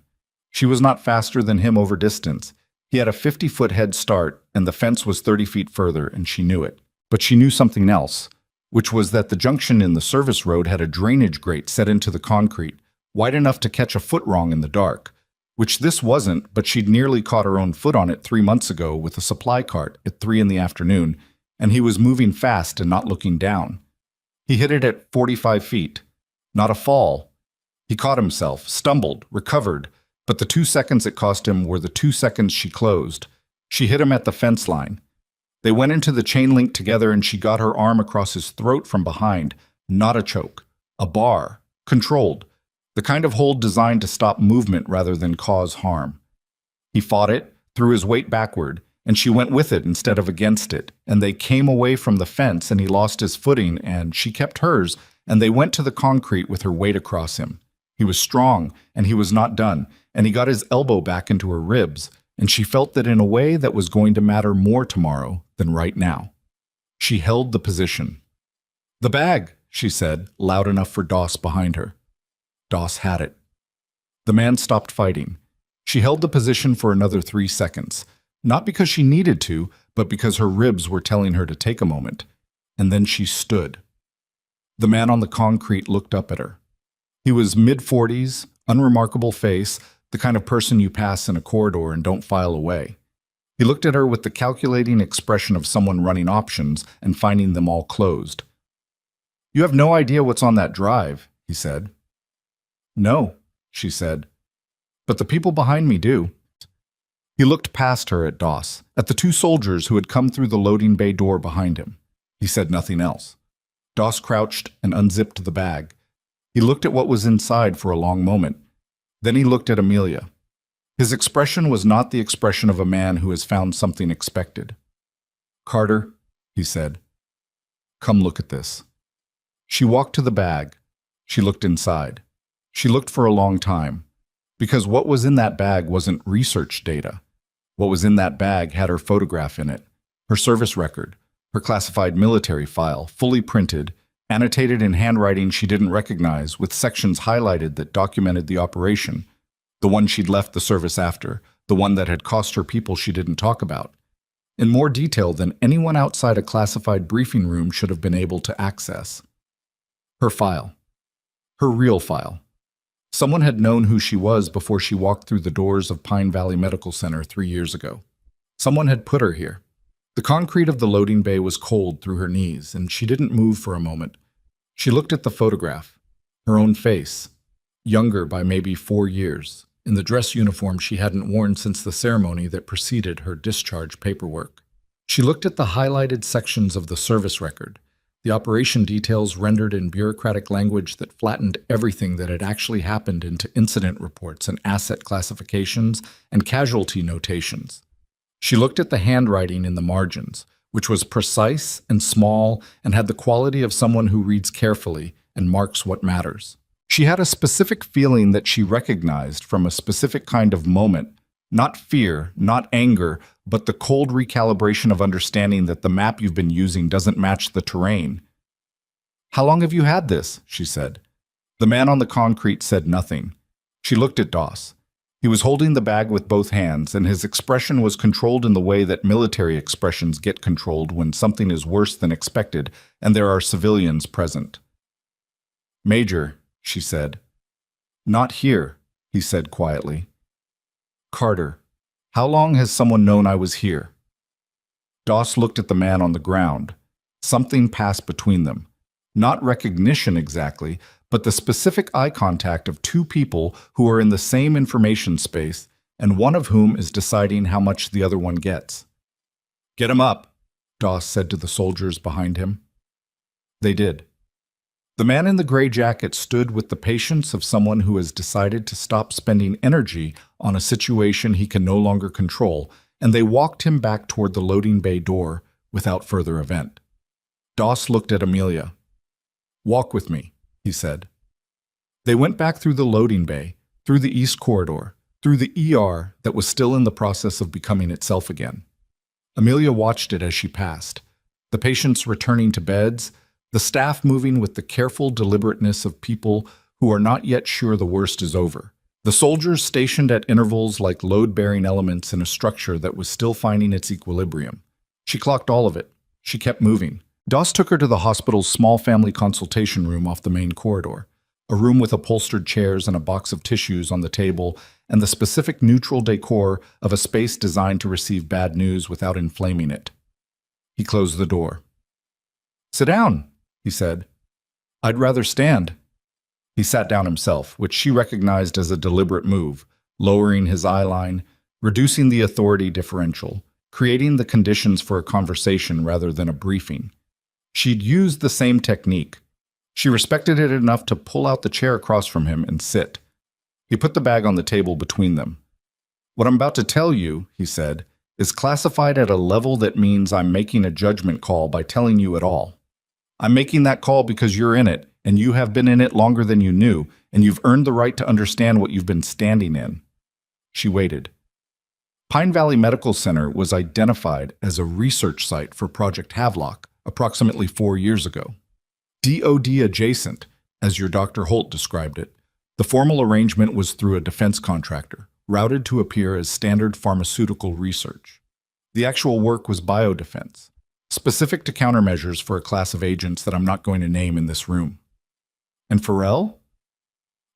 She was not faster than him over distance. He had a 50-foot head start, and the fence was 30 feet further, and she knew it. But she knew something else, which was that the junction in the service road had a drainage grate set into the concrete, wide enough to catch a foot wrong in the dark, which this wasn't, but she'd nearly caught her own foot on it 3 months ago with a supply cart at 3 in the afternoon, and he was moving fast and not looking down. He hit it at 45 feet. Not a fall. He caught himself, stumbled, recovered, but the 2 seconds it cost him were the 2 seconds she closed. She hit him at the fence line. They went into the chain link together, and she got her arm across his throat from behind. Not a choke. A bar. Controlled. The kind of hold designed to stop movement rather than cause harm. He fought it, threw his weight backward, and she went with it instead of against it, and they came away from the fence, and he lost his footing, and she kept hers, and they went to the concrete with her weight across him. He was strong, and he was not done, and he got his elbow back into her ribs, and she felt that in a way that was going to matter more tomorrow than right now. She held the position. "The bag," she said, loud enough for Doss behind her. Doss had it. The man stopped fighting. She held the position for another 3 seconds, not because she needed to, but because her ribs were telling her to take a moment. And then she stood. The man on the concrete looked up at her. He was mid-40s, unremarkable face, the kind of person you pass in a corridor and don't file away. He looked at her with the calculating expression of someone running options and finding them all closed. "You have no idea what's on that drive," he said. "No," she said. "But the people behind me do." He looked past her at Doss, at the 2 soldiers who had come through the loading bay door behind him. He said nothing else. Doss crouched and unzipped the bag. He looked at what was inside for a long moment. Then he looked at Amelia. His expression was not the expression of a man who has found something expected. "Carter," he said, "come look at this." She walked to the bag. She looked inside. She looked for a long time, because what was in that bag wasn't research data. What was in that bag had her photograph in it, her service record, her classified military file, fully printed, annotated in handwriting she didn't recognize, with sections highlighted that documented the operation, the one she'd left the service after, the one that had cost her people she didn't talk about, in more detail than anyone outside a classified briefing room should have been able to access. Her file. Her real file. Someone had known who she was before she walked through the doors of Pine Valley Medical Center 3 years ago. Someone had put her here. The concrete of the loading bay was cold through her knees, and she didn't move for a moment. She looked at the photograph, her own face, younger by maybe 4 years, in the dress uniform she hadn't worn since the ceremony that preceded her discharge paperwork. She looked at the highlighted sections of the service record, the operation details rendered in bureaucratic language that flattened everything that had actually happened into incident reports and asset classifications and casualty notations. She looked at the handwriting in the margins, which was precise and small and had the quality of someone who reads carefully and marks what matters. She had a specific feeling that she recognized from a specific kind of moment, Not fear, not anger, but the cold recalibration of understanding that the map you've been using doesn't match the terrain. "How long have you had this?" she said. The man on the concrete said nothing. She looked at Doss. He was holding the bag with both hands, and his expression was controlled in the way that military expressions get controlled when something is worse than expected and there are civilians present. "Major," she said. "Not here," he said quietly. "Carter, how long has someone known I was here?" Doss looked at the man on the ground. Something passed between them. Not recognition exactly, but the specific eye contact of two people who are in the same information space, and one of whom is deciding how much the other one gets. "Get him up," Doss said to the soldiers behind him. They did. The man in the gray jacket stood with the patience of someone who has decided to stop spending energy on a situation he can no longer control, and they walked him back toward the loading bay door without further event. Doss looked at Amelia. "Walk with me," he said. They went back through the loading bay, through the east corridor, through the ER that was still in the process of becoming itself again. Amelia watched it as she passed, the patients returning to beds, the staff moving with the careful deliberateness of people who are not yet sure the worst is over, the soldiers stationed at intervals like load-bearing elements in a structure that was still finding its equilibrium. She clocked all of it. She kept moving. Doss took her to the hospital's small family consultation room off the main corridor, a room with upholstered chairs and a box of tissues on the table and the specific neutral decor of a space designed to receive bad news without inflaming it. He closed the door. "Sit down," he said. "I'd rather stand." He sat down himself, which she recognized as a deliberate move, lowering his eye line, reducing the authority differential, creating the conditions for a conversation rather than a briefing. She'd used the same technique. She respected it enough to pull out the chair across from him and sit. He put the bag on the table between them. "What I'm about to tell you," he said, "is classified at a level that means I'm making a judgment call by telling you at all. I'm making that call because you're in it, and you have been in it longer than you knew, and you've earned the right to understand what you've been standing in." She waited. Pine Valley Medical Center was identified as a research site for Project Havelock approximately 4 years ago. DoD adjacent, as your Dr. Holt described it. The formal arrangement was through a defense contractor, routed to appear as standard pharmaceutical research. The actual work was biodefense, specific to countermeasures for a class of agents that I'm not going to name in this room. And Farrell?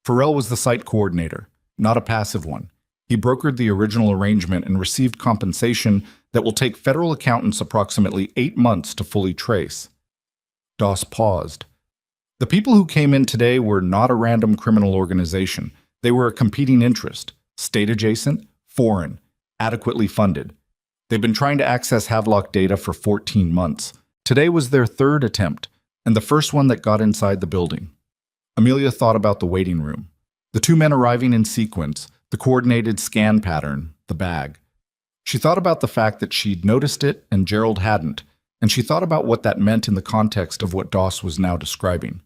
Farrell was the site coordinator, not a passive one. He brokered the original arrangement and received compensation that will take federal accountants approximately 8 months to fully trace. Doss paused. The people who came in today were not a random criminal organization. They were a competing interest, state-adjacent, foreign, adequately funded. They've been trying to access Havelock data for 14 months. Today was their third attempt, and the first one that got inside the building. Amelia thought about the waiting room. The two men arriving in sequence, the coordinated scan pattern, the bag. She thought about the fact that she'd noticed it and Gerald hadn't, and she thought about what that meant in the context of what Doss was now describing.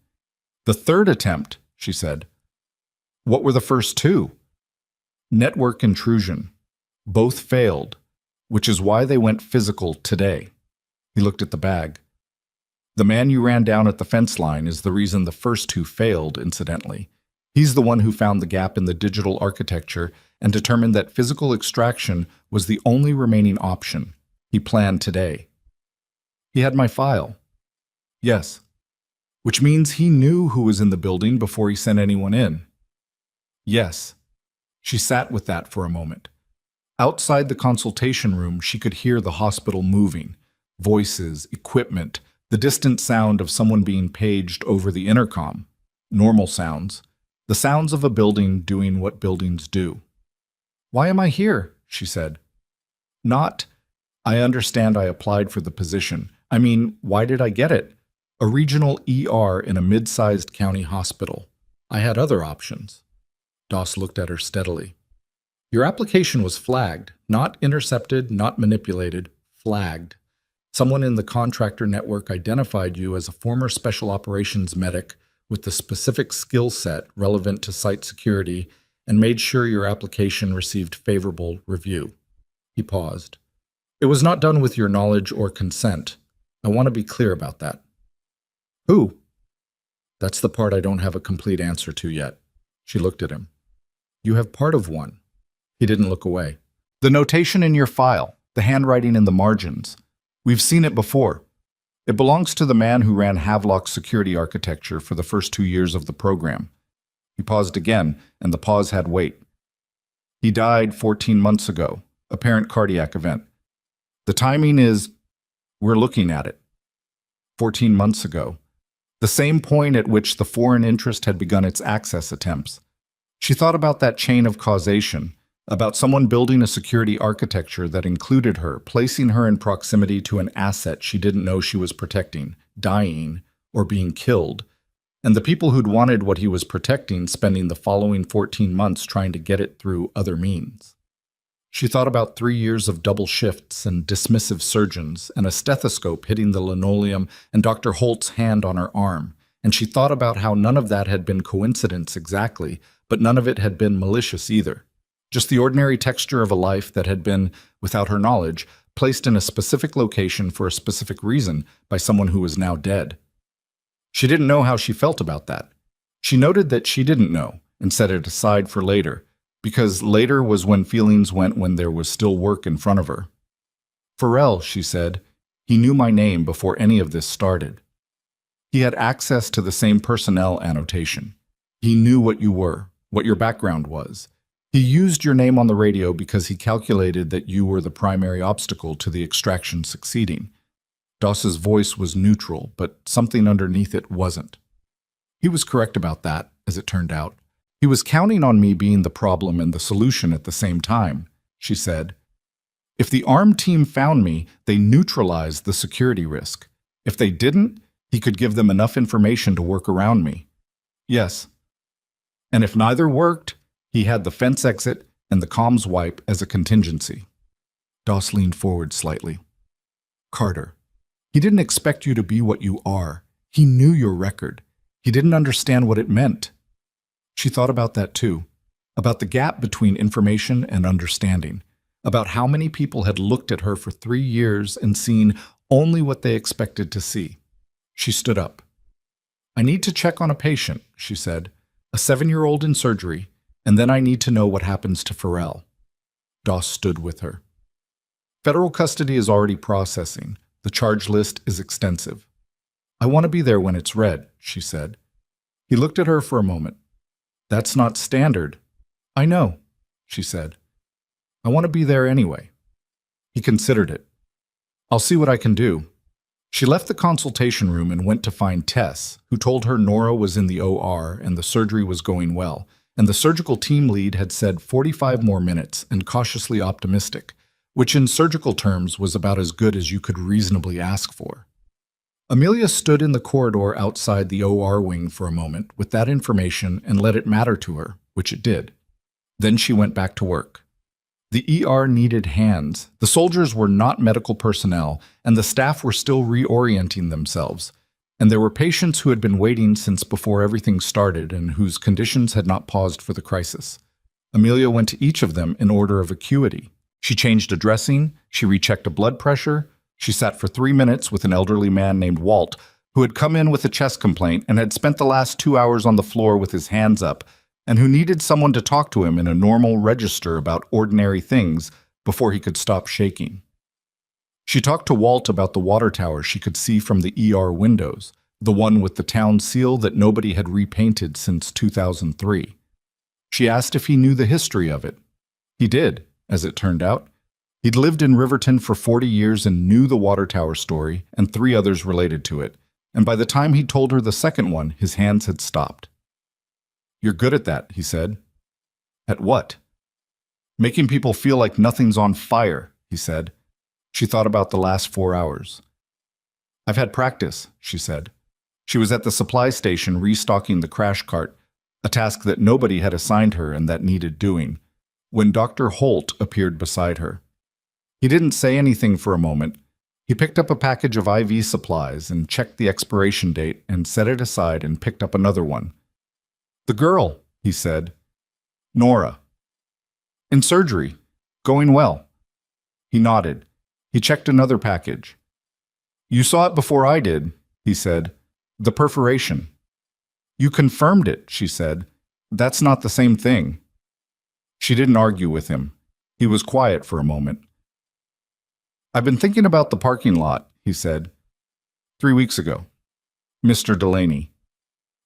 "The third attempt," she said. "What were the first two?" "Network intrusion. Both failed, which is why they went physical today." He looked at the bag. "The man you ran down at the fence line is the reason the first two failed, incidentally. He's the one who found the gap in the digital architecture and determined that physical extraction was the only remaining option. He planned today." "He had my file." "Yes. Which means he knew who was in the building before he sent anyone in." "Yes." She sat with that for a moment. Outside the consultation room, she could hear the hospital moving. Voices, equipment, the distant sound of someone being paged over the intercom. Normal sounds. The sounds of a building doing what buildings do. "Why am I here?" she said. "Not, I understand I applied for the position. I mean, why did I get it? A regional ER in a mid-sized county hospital. I had other options." Doss looked at her steadily. "Your application was flagged, not intercepted, not manipulated, flagged. Someone in the contractor network identified you as a former special operations medic with the specific skill set relevant to site security and made sure your application received favorable review. He paused. It was not done with your knowledge or consent. I want to be clear about that. Who? That's the part I don't have a complete answer to yet. She looked at him. You have part of one. He didn't look away. The notation in your file, the handwriting in the margins. We've seen it before. It belongs to the man who ran Havelock's security architecture for the first 2 years of the program. He paused again, and the pause had weight. He died 14 months ago, apparent cardiac event. The timing is, we're looking at it. 14 months ago. The same point at which the foreign interest had begun its access attempts. She thought about that chain of causation, about someone building a security architecture that included her, placing her in proximity to an asset she didn't know she was protecting, dying, or being killed, and the people who'd wanted what he was protecting spending the following 14 months trying to get it through other means. She thought about 3 years of double shifts and dismissive surgeons and a stethoscope hitting the linoleum and Dr. Holt's hand on her arm, and she thought about how none of that had been coincidence exactly, but none of it had been malicious either. Just the ordinary texture of a life that had been, without her knowledge, placed in a specific location for a specific reason by someone who was now dead. She didn't know how she felt about that. She noted that she didn't know and set it aside for later, because later was when feelings went when there was still work in front of her. Farrell, she said, he knew my name before any of this started. He had access to the same personnel annotation. He knew what you were, what your background was. He used your name on the radio because he calculated that you were the primary obstacle to the extraction succeeding. Doss's voice was neutral, but something underneath it wasn't. He was correct about that, as it turned out. He was counting on me being the problem and the solution at the same time, she said. If the ARM team found me, they neutralized the security risk. If they didn't, he could give them enough information to work around me. Yes. And if neither worked, he had the fence exit and the comms wipe as a contingency. Doss leaned forward slightly. Carter, he didn't expect you to be what you are. He knew your record. He didn't understand what it meant. She thought about that too, about the gap between information and understanding, about how many people had looked at her for 3 years and seen only what they expected to see. She stood up. I need to check on a patient, she said, a 7-year-old in surgery, and then I need to know what happens to Farrell. Doss stood with her. Federal custody is already processing. The charge list is extensive. I want to be there when it's read, she said. He looked at her for a moment. That's not standard. I know, she said. I want to be there anyway. He considered it. I'll see what I can do. She left the consultation room and went to find Tess, who told her Nora was in the OR and the surgery was going well, and the surgical team lead had said 45 more minutes and cautiously optimistic, which in surgical terms was about as good as you could reasonably ask for. Amelia stood in the corridor outside the OR wing for a moment with that information and let it matter to her, which it did. Then she went back to work. The ER needed hands. The soldiers were not medical personnel, and the staff were still reorienting themselves. And there were patients who had been waiting since before everything started and whose conditions had not paused for the crisis. Amelia went to each of them in order of acuity. She changed a dressing, she rechecked a blood pressure, she sat for 3 minutes with an elderly man named Walt, who had come in with a chest complaint and had spent the last 2 hours on the floor with his hands up, and who needed someone to talk to him in a normal register about ordinary things before he could stop shaking. She talked to Walt about the water tower she could see from the ER windows, the one with the town seal that nobody had repainted since 2003. She asked if he knew the history of it. He did, as it turned out. He'd lived in Riverton for 40 years and knew the water tower story and 3 others related to it, and by the time he'd told her the second one, his hands had stopped. You're good at that, he said. At what? Making people feel like nothing's on fire, he said. She thought about the last 4 hours. I've had practice, she said. She was at the supply station restocking the crash cart, a task that nobody had assigned her and that needed doing, when Dr. Holt appeared beside her. He didn't say anything for a moment. He picked up a package of IV supplies and checked the expiration date and set it aside and picked up another one. The girl, he said. Nora. In surgery. Going well. He nodded. He checked another package. You saw it before I did, he said. The perforation. You confirmed it, she said. That's not the same thing. She didn't argue with him. He was quiet for a moment. I've been thinking about the parking lot, he said. 3 weeks ago. Mr. Delaney.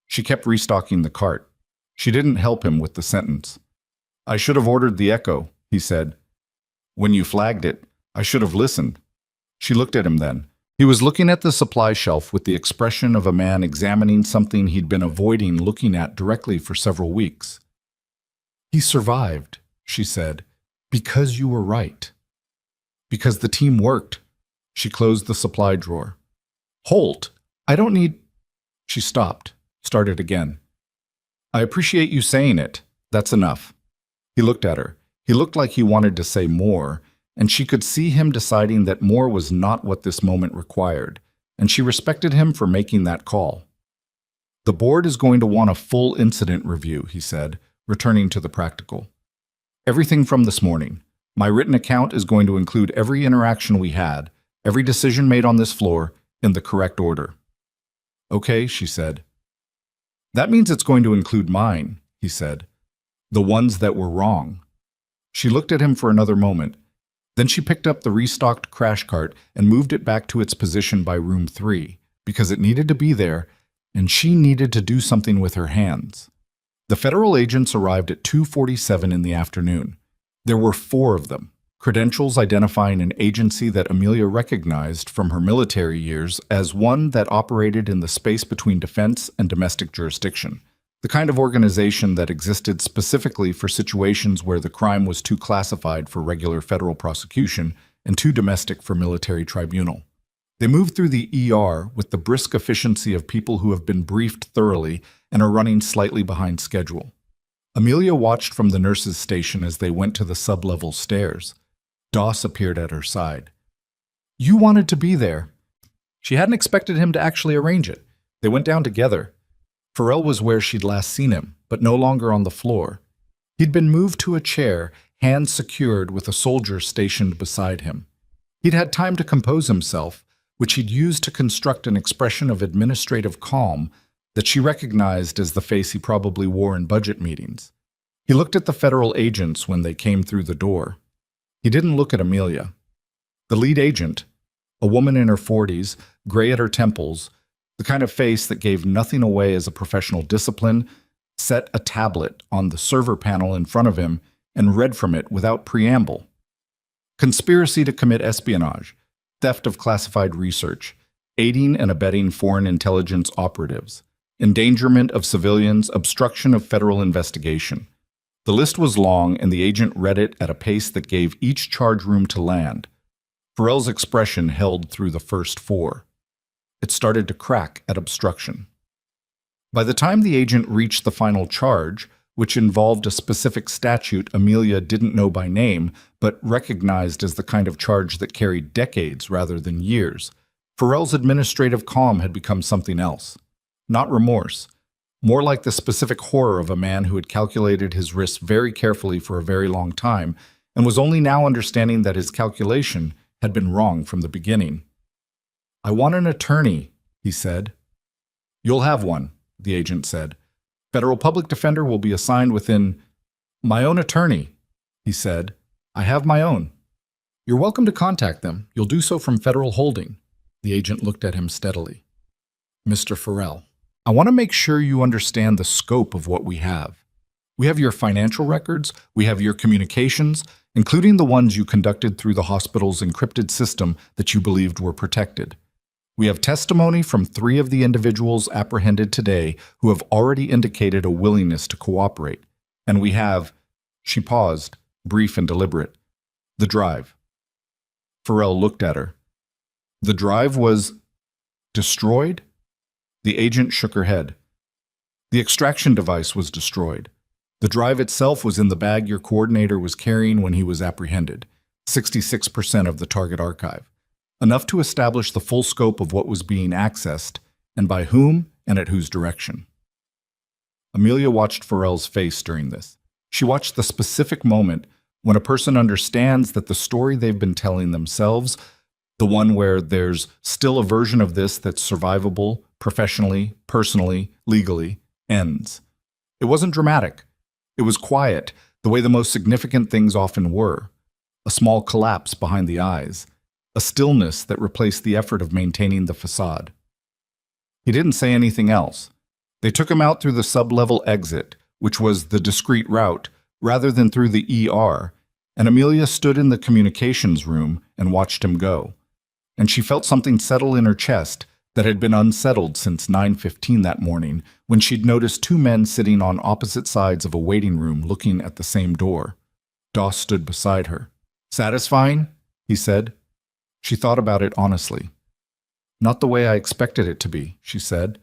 She kept restocking the cart. She didn't help him with the sentence. I should have ordered the Echo, he said. When you flagged it, I should have listened. She looked at him then. He was looking at the supply shelf with the expression of a man examining something he'd been avoiding looking at directly for several weeks. He survived, she said, because you were right. Because the team worked. She closed the supply drawer. Holt, I don't need... She stopped, started again. I appreciate you saying it. That's enough. He looked at her. He looked like he wanted to say more, and she could see him deciding that more was not what this moment required, and she respected him for making that call. The board is going to want a full incident review, he said, returning to the practical. Everything from this morning. My written account is going to include every interaction we had, every decision made on this floor, in the correct order. Okay, she said. That means it's going to include mine, he said. The ones that were wrong. She looked at him for another moment. Then she picked up the restocked crash cart and moved it back to its position by room 3, because it needed to be there, and she needed to do something with her hands. The federal agents arrived at 2:47 in the afternoon. There were 4 of them, credentials identifying an agency that Amelia recognized from her military years as one that operated in the space between defense and domestic jurisdiction, the kind of organization that existed specifically for situations where the crime was too classified for regular federal prosecution and too domestic for military tribunal. They moved through the ER with the brisk efficiency of people who have been briefed thoroughly and are running slightly behind schedule. Amelia watched from the nurse's station as they went to the sub-level stairs. Doss appeared at her side. You wanted to be there. She hadn't expected him to actually arrange it. They went down together. Farrell was where she'd last seen him, but no longer on the floor. He'd been moved to a chair, hands secured with a soldier stationed beside him. He'd had time to compose himself, which he'd used to construct an expression of administrative calm that she recognized as the face he probably wore in budget meetings. He looked at the federal agents when they came through the door. He didn't look at Amelia. The lead agent, a woman in her 40s, gray at her temples, the kind of face that gave nothing away as a professional discipline, set a tablet on the server panel in front of him and read from it without preamble. Conspiracy to commit espionage, theft of classified research, aiding and abetting foreign intelligence operatives, endangerment of civilians, obstruction of federal investigation. The list was long, and the agent read it at a pace that gave each charge room to land. Farrell's expression held through the first 4. It started to crack at obstruction. By the time the agent reached the final charge, which involved a specific statute Amelia didn't know by name, but recognized as the kind of charge that carried decades rather than years, Farrell's administrative calm had become something else. Not remorse. More like the specific horror of a man who had calculated his risks very carefully for a very long time and was only now understanding that his calculation had been wrong from the beginning. I want an attorney, he said. You'll have one, the agent said. Federal public defender will be assigned within... My own attorney, he said. I have my own. You're welcome to contact them. You'll do so from Federal Holding. The agent looked at him steadily. Mr. Farrell, I want to make sure you understand the scope of what we have. We have your financial records, we have your communications, including the ones you conducted through the hospital's encrypted system that you believed were protected. We have testimony from 3 of the individuals apprehended today who have already indicated a willingness to cooperate. And we have, she paused, brief and deliberate, the drive. Farrell looked at her. The drive was destroyed? The agent shook her head. The extraction device was destroyed. The drive itself was in the bag your coordinator was carrying when he was apprehended, 66% of the target archive. Enough to establish the full scope of what was being accessed, and by whom and at whose direction. Amelia watched Farrell's face during this. She watched the specific moment when a person understands that the story they've been telling themselves, the one where there's still a version of this that's survivable professionally, personally, legally, ends. It wasn't dramatic. It was quiet, the way the most significant things often were. A small collapse behind the eyes, a stillness that replaced the effort of maintaining the facade. He didn't say anything else. They took him out through the sub-level exit, which was the discreet route, rather than through the ER, and Amelia stood in the communications room and watched him go. And she felt something settle in her chest that had been unsettled since 9:15 that morning, when she'd noticed two men sitting on opposite sides of a waiting room looking at the same door. Doss stood beside her. "Satisfying?" he said. She thought about it honestly. "Not the way I expected it to be," she said.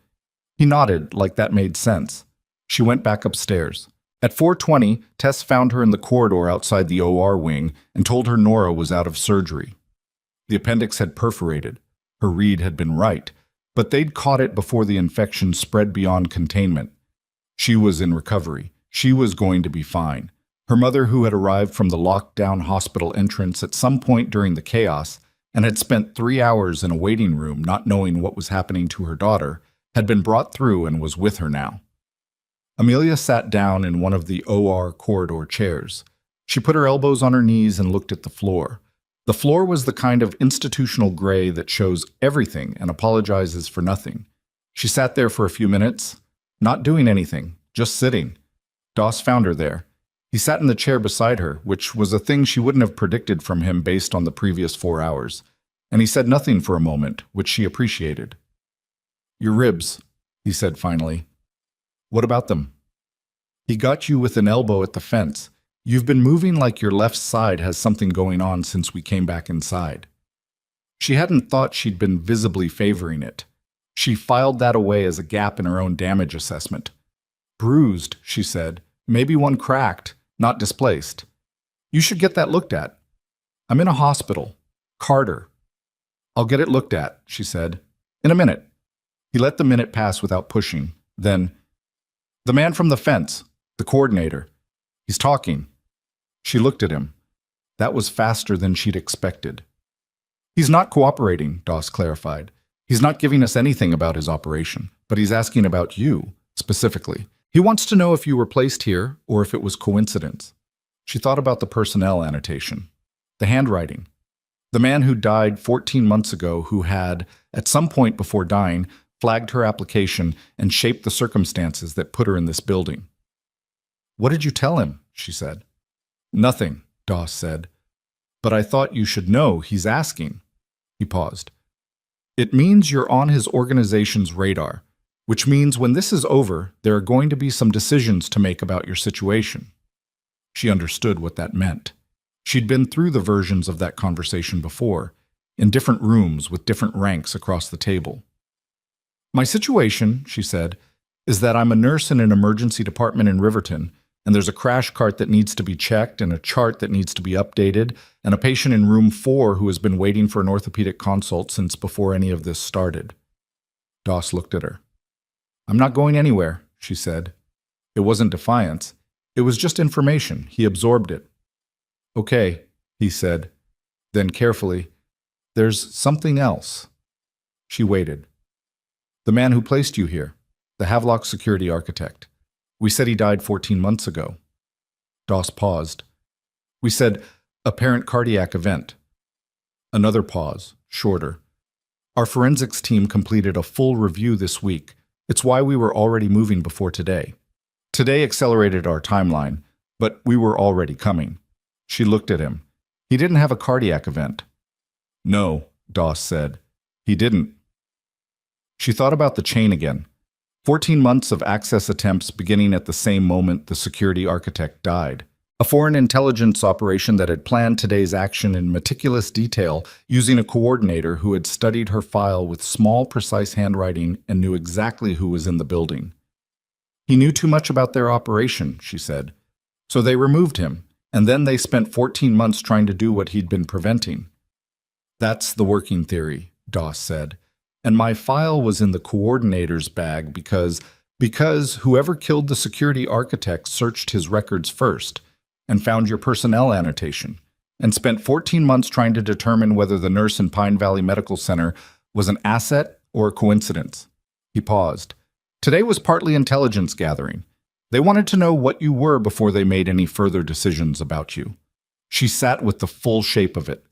He nodded, like that made sense. She went back upstairs. At 4:20, Tess found her in the corridor outside the OR wing and told her Nora was out of surgery. The appendix had perforated. Her read had been right, but they'd caught it before the infection spread beyond containment. She was in recovery. She was going to be fine. Her mother, who had arrived from the locked-down hospital entrance at some point during the chaos and had spent 3 hours in a waiting room not knowing what was happening to her daughter, had been brought through and was with her now. Amelia sat down in one of the OR corridor chairs. She put her elbows on her knees and looked at the floor. The floor was the kind of institutional gray that shows everything and apologizes for nothing. She sat there for a few minutes, not doing anything, just sitting. Doss found her there. He sat in the chair beside her, which was a thing she wouldn't have predicted from him based on the previous 4 hours, and he said nothing for a moment, which she appreciated. "Your ribs," he said finally. "What about them?" "He got you with an elbow at the fence. You've been moving like your left side has something going on since we came back inside." She hadn't thought she'd been visibly favoring it. She filed that away as a gap in her own damage assessment. "Bruised," she said. "Maybe one cracked, not displaced. You should get that looked at." "I'm in a hospital. Carter." "I'll get it looked at," she said. "In a minute." He let the minute pass without pushing. Then, "The man from the fence, the coordinator. He's talking." She looked at him. That was faster than she'd expected. "He's not cooperating," Doss clarified. "He's not giving us anything about his operation, but he's asking about you, specifically. He wants to know if you were placed here or if it was coincidence." She thought about the personnel annotation, the handwriting. The man who died 14 months ago who had, at some point before dying, flagged her application and shaped the circumstances that put her in this building. "What did you tell him?" she said. "Nothing," Doss said. "But I thought you should know he's asking." He paused. "It means you're on his organization's radar, which means when this is over, there are going to be some decisions to make about your situation." She understood what that meant. She'd been through the versions of that conversation before, in different rooms with different ranks across the table. "My situation," she said, "is that I'm a nurse in an emergency department in Riverton, and there's a crash cart that needs to be checked and a chart that needs to be updated, and a patient in room 4 who has been waiting for an orthopedic consult since before any of this started." Doss looked at her. "I'm not going anywhere," she said. It wasn't defiance. It was just information. He absorbed it. "Okay," he said. Then carefully, "There's something else." She waited. "The man who placed you here, the Havelock security architect. We said he died 14 months ago." Doss paused. "We said apparent cardiac event." Another pause, shorter. "Our forensics team completed a full review this week. It's why we were already moving before today. Today accelerated our timeline, but we were already coming." She looked at him. "He didn't have a cardiac event." "No," Doss said. "He didn't." She thought about the chain again. 14 months of access attempts beginning at the same moment the security architect died. A foreign intelligence operation that had planned today's action in meticulous detail using a coordinator who had studied her file with small, precise handwriting and knew exactly who was in the building. "He knew too much about their operation," she said. "So they removed him, and then they spent 14 months trying to do what he'd been preventing." "That's the working theory," Doss said. "And my file was in the coordinator's bag because Because whoever killed the security architect searched his records first and found your personnel annotation and spent 14 months trying to determine whether the nurse in Pine Valley Medical Center was an asset or a coincidence. He paused. Today was partly intelligence gathering. They wanted to know what you were before they made any further decisions about you. She sat with the full shape of it.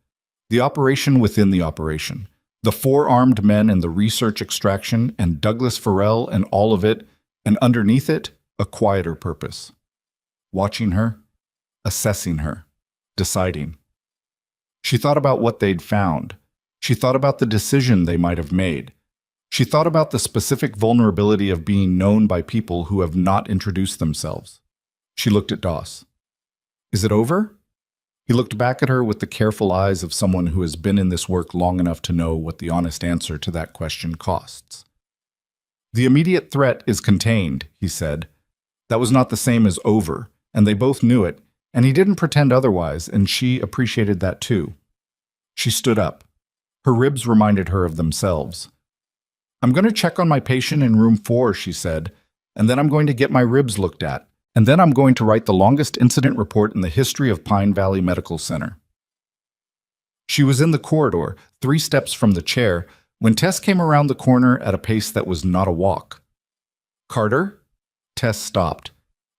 The operation within the operation. The 4 armed men and the research extraction and Douglas Farrell and all of it, and underneath it, a quieter purpose. Watching her, assessing her, deciding. She thought about what they'd found. She thought about the decision they might have made. She thought about the specific vulnerability of being known by people who have not introduced themselves. She looked at Doss. Is it over? He looked back at her with the careful eyes of someone who has been in this work long enough to know what the honest answer to that question costs. The immediate threat is contained, he said. That was not the same as over, and they both knew it, and he didn't pretend otherwise, and she appreciated that too. She stood up. Her ribs reminded her of themselves. I'm going to check on my patient in room 4, she said, and then I'm going to get my ribs looked at, and then I'm going to write the longest incident report in the history of Pine Valley Medical Center. She was in the corridor, 3 steps from the chair, when Tess came around the corner at a pace that was not a walk. Carter? Tess stopped.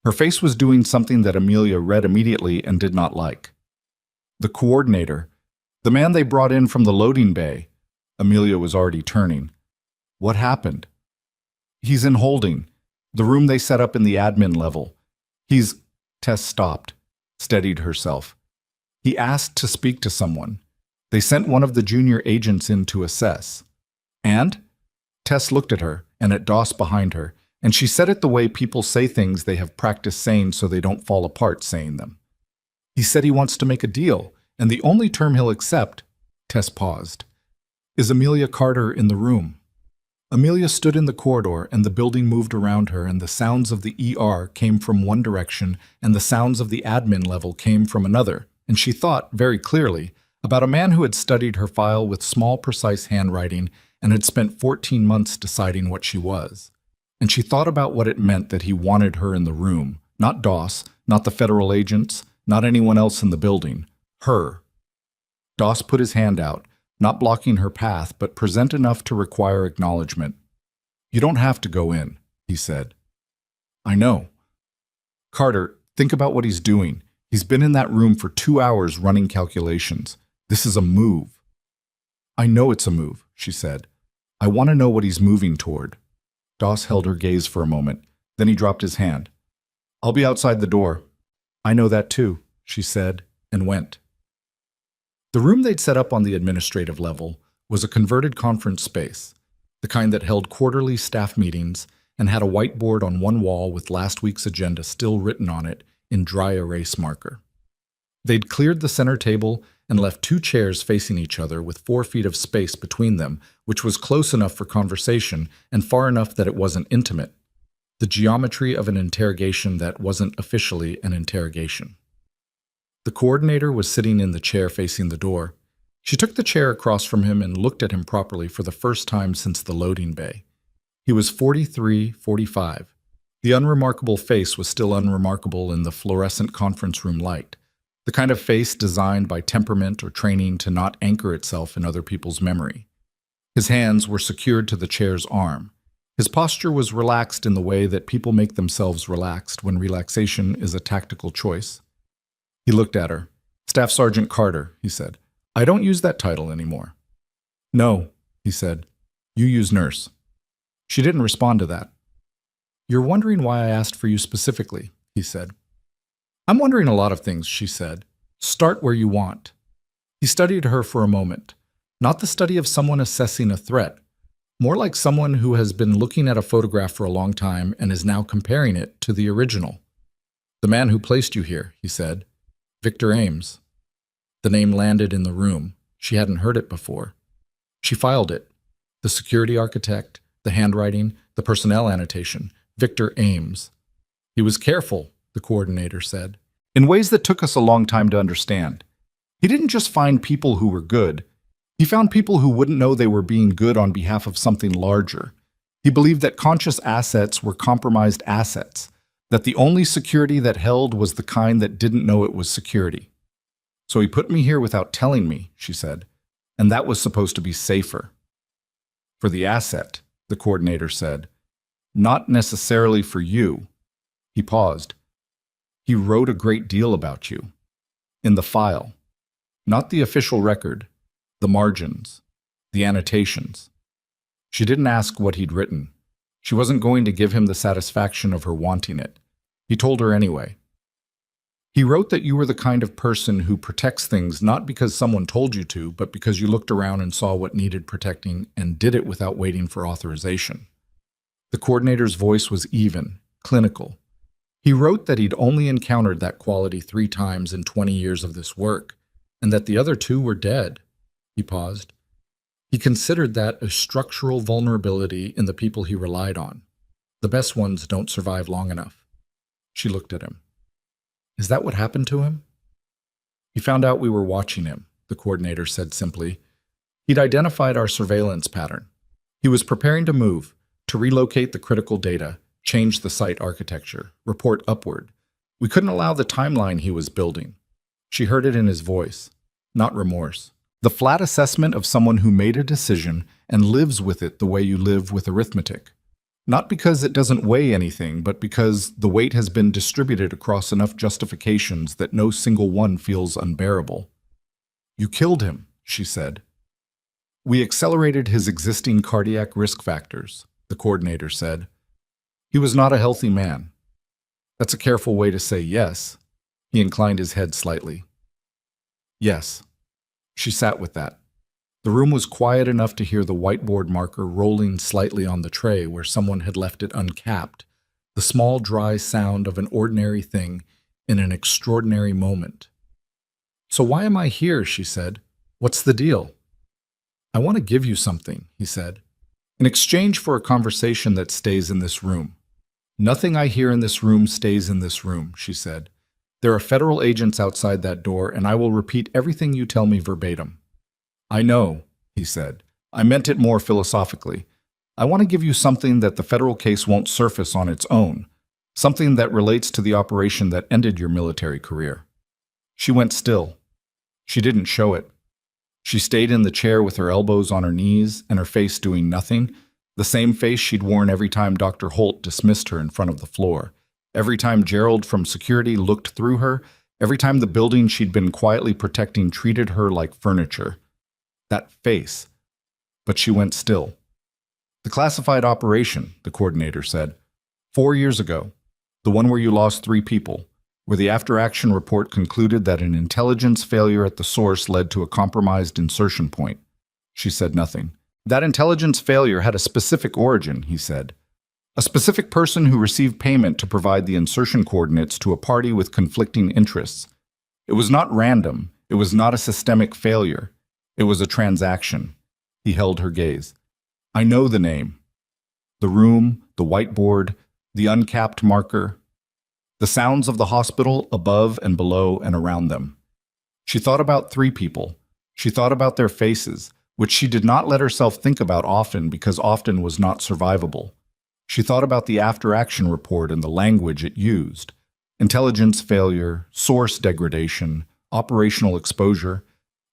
Her face was doing something that Amelia read immediately and did not like. The coordinator. The man they brought in from the loading bay. Amelia was already turning. What happened? He's in holding. The room they set up in the admin level. Tess stopped, steadied herself. He asked to speak to someone. They sent one of the junior agents in to assess. And? Tess looked at her and at Doss behind her, and she said it the way people say things they have practiced saying so they don't fall apart saying them. He said he wants to make a deal, and the only term he'll accept, Tess paused, is Amelia Carter in the room. Amelia stood in the corridor, and the building moved around her, and the sounds of the ER came from one direction, and the sounds of the admin level came from another, and she thought, very clearly, about a man who had studied her file with small, precise handwriting and had spent 14 months deciding what she was. And she thought about what it meant that he wanted her in the room, not Doss, not the federal agents, not anyone else in the building, her. Doss put his hand out, not blocking her path, but present enough to require acknowledgement. You don't have to go in, he said. I know. Carter, think about what he's doing. He's been in that room for 2 hours running calculations. This is a move. I know it's a move, she said. I want to know what he's moving toward. Doss held her gaze for a moment. Then he dropped his hand. I'll be outside the door. I know that too, she said, and went. The room they'd set up on the administrative level was a converted conference space, the kind that held quarterly staff meetings and had a whiteboard on one wall with last week's agenda still written on it in dry erase marker. They'd cleared the center table and left 2 chairs facing each other with 4 feet of space between them, which was close enough for conversation and far enough that it wasn't intimate. The geometry of an interrogation that wasn't officially an interrogation. The coordinator was sitting in the chair facing the door. She took the chair across from him and looked at him properly for the first time since the loading bay. He was 43, 45. The unremarkable face was still unremarkable in the fluorescent conference room light, the kind of face designed by temperament or training to not anchor itself in other people's memory. His hands were secured to the chair's arm. His posture was relaxed in the way that people make themselves relaxed when relaxation is a tactical choice. He looked at her. Staff Sergeant Carter, he said. I don't use that title anymore. No, he said. You use nurse. She didn't respond to that. You're wondering why I asked for you specifically, he said. I'm wondering a lot of things, she said. Start where you want. He studied her for a moment. Not the study of someone assessing a threat, more like someone who has been looking at a photograph for a long time and is now comparing it to the original. The man who placed you here, he said. Victor Ames. The name landed in the room. She hadn't heard it before. She filed it. The security architect, the handwriting, the personnel annotation. Victor Ames. He was careful, the coordinator said, in ways that took us a long time to understand. He didn't just find people who were good. He found people who wouldn't know they were being good on behalf of something larger. He believed that conscious assets were compromised assets, that the only security that held was the kind that didn't know it was security. So he put me here without telling me, she said, and that was supposed to be safer. For the asset, the coordinator said, not necessarily for you. He paused. He wrote a great deal about you. In the file. Not the official record, the margins, the annotations. She didn't ask what he'd written. She wasn't going to give him the satisfaction of her wanting it. He told her anyway. He wrote that you were the kind of person who protects things not because someone told you to, but because you looked around and saw what needed protecting and did it without waiting for authorization. The coordinator's voice was even, clinical. He wrote that he'd only encountered that quality 3 times in 20 years of this work, and that the other 2 were dead. He paused. He considered that a structural vulnerability in the people he relied on. The best ones don't survive long enough. She looked at him. Is that what happened to him? He found out we were watching him, the coordinator said simply. He'd identified our surveillance pattern. He was preparing to move, to relocate the critical data, change the site architecture, report upward. We couldn't allow the timeline he was building. She heard it in his voice, not remorse. The flat assessment of someone who made a decision and lives with it the way you live with arithmetic. Not because it doesn't weigh anything, but because the weight has been distributed across enough justifications that no single one feels unbearable. You killed him, she said. We accelerated his existing cardiac risk factors, the coordinator said. He was not a healthy man. That's a careful way to say yes. He inclined his head slightly. Yes. She sat with that. The room was quiet enough to hear the whiteboard marker rolling slightly on the tray where someone had left it uncapped, the small dry sound of an ordinary thing in an extraordinary moment. So why am I here, she said. What's the deal? I want to give you something, he said, in exchange for a conversation that stays in this room. Nothing I hear in this room stays in this room, she said. There are federal agents outside that door, and I will repeat everything you tell me verbatim. I know, he said. I meant it more philosophically. I want to give you something that the federal case won't surface on its own, something that relates to the operation that ended your military career. She went still. She didn't show it. She stayed in the chair with her elbows on her knees and her face doing nothing, the same face she'd worn every time Dr. Holt dismissed her in front of the floor, every time Gerald from security looked through her, every time the building she'd been quietly protecting treated her like furniture. That face. But she went still. The classified operation, the coordinator said. 4 years ago. The one where you lost 3 people. Where the after-action report concluded that an intelligence failure at the source led to a compromised insertion point. She said nothing. That intelligence failure had a specific origin, he said. A specific person who received payment to provide the insertion coordinates to a party with conflicting interests. It was not random. It was not a systemic failure. It was a transaction. He held her gaze. I know the name. The room, the whiteboard, the uncapped marker. The sounds of the hospital above and below and around them. She thought about 3 people. She thought about their faces, which she did not let herself think about often because often was not survivable. She thought about the after-action report and the language it used. Intelligence failure, source degradation, operational exposure,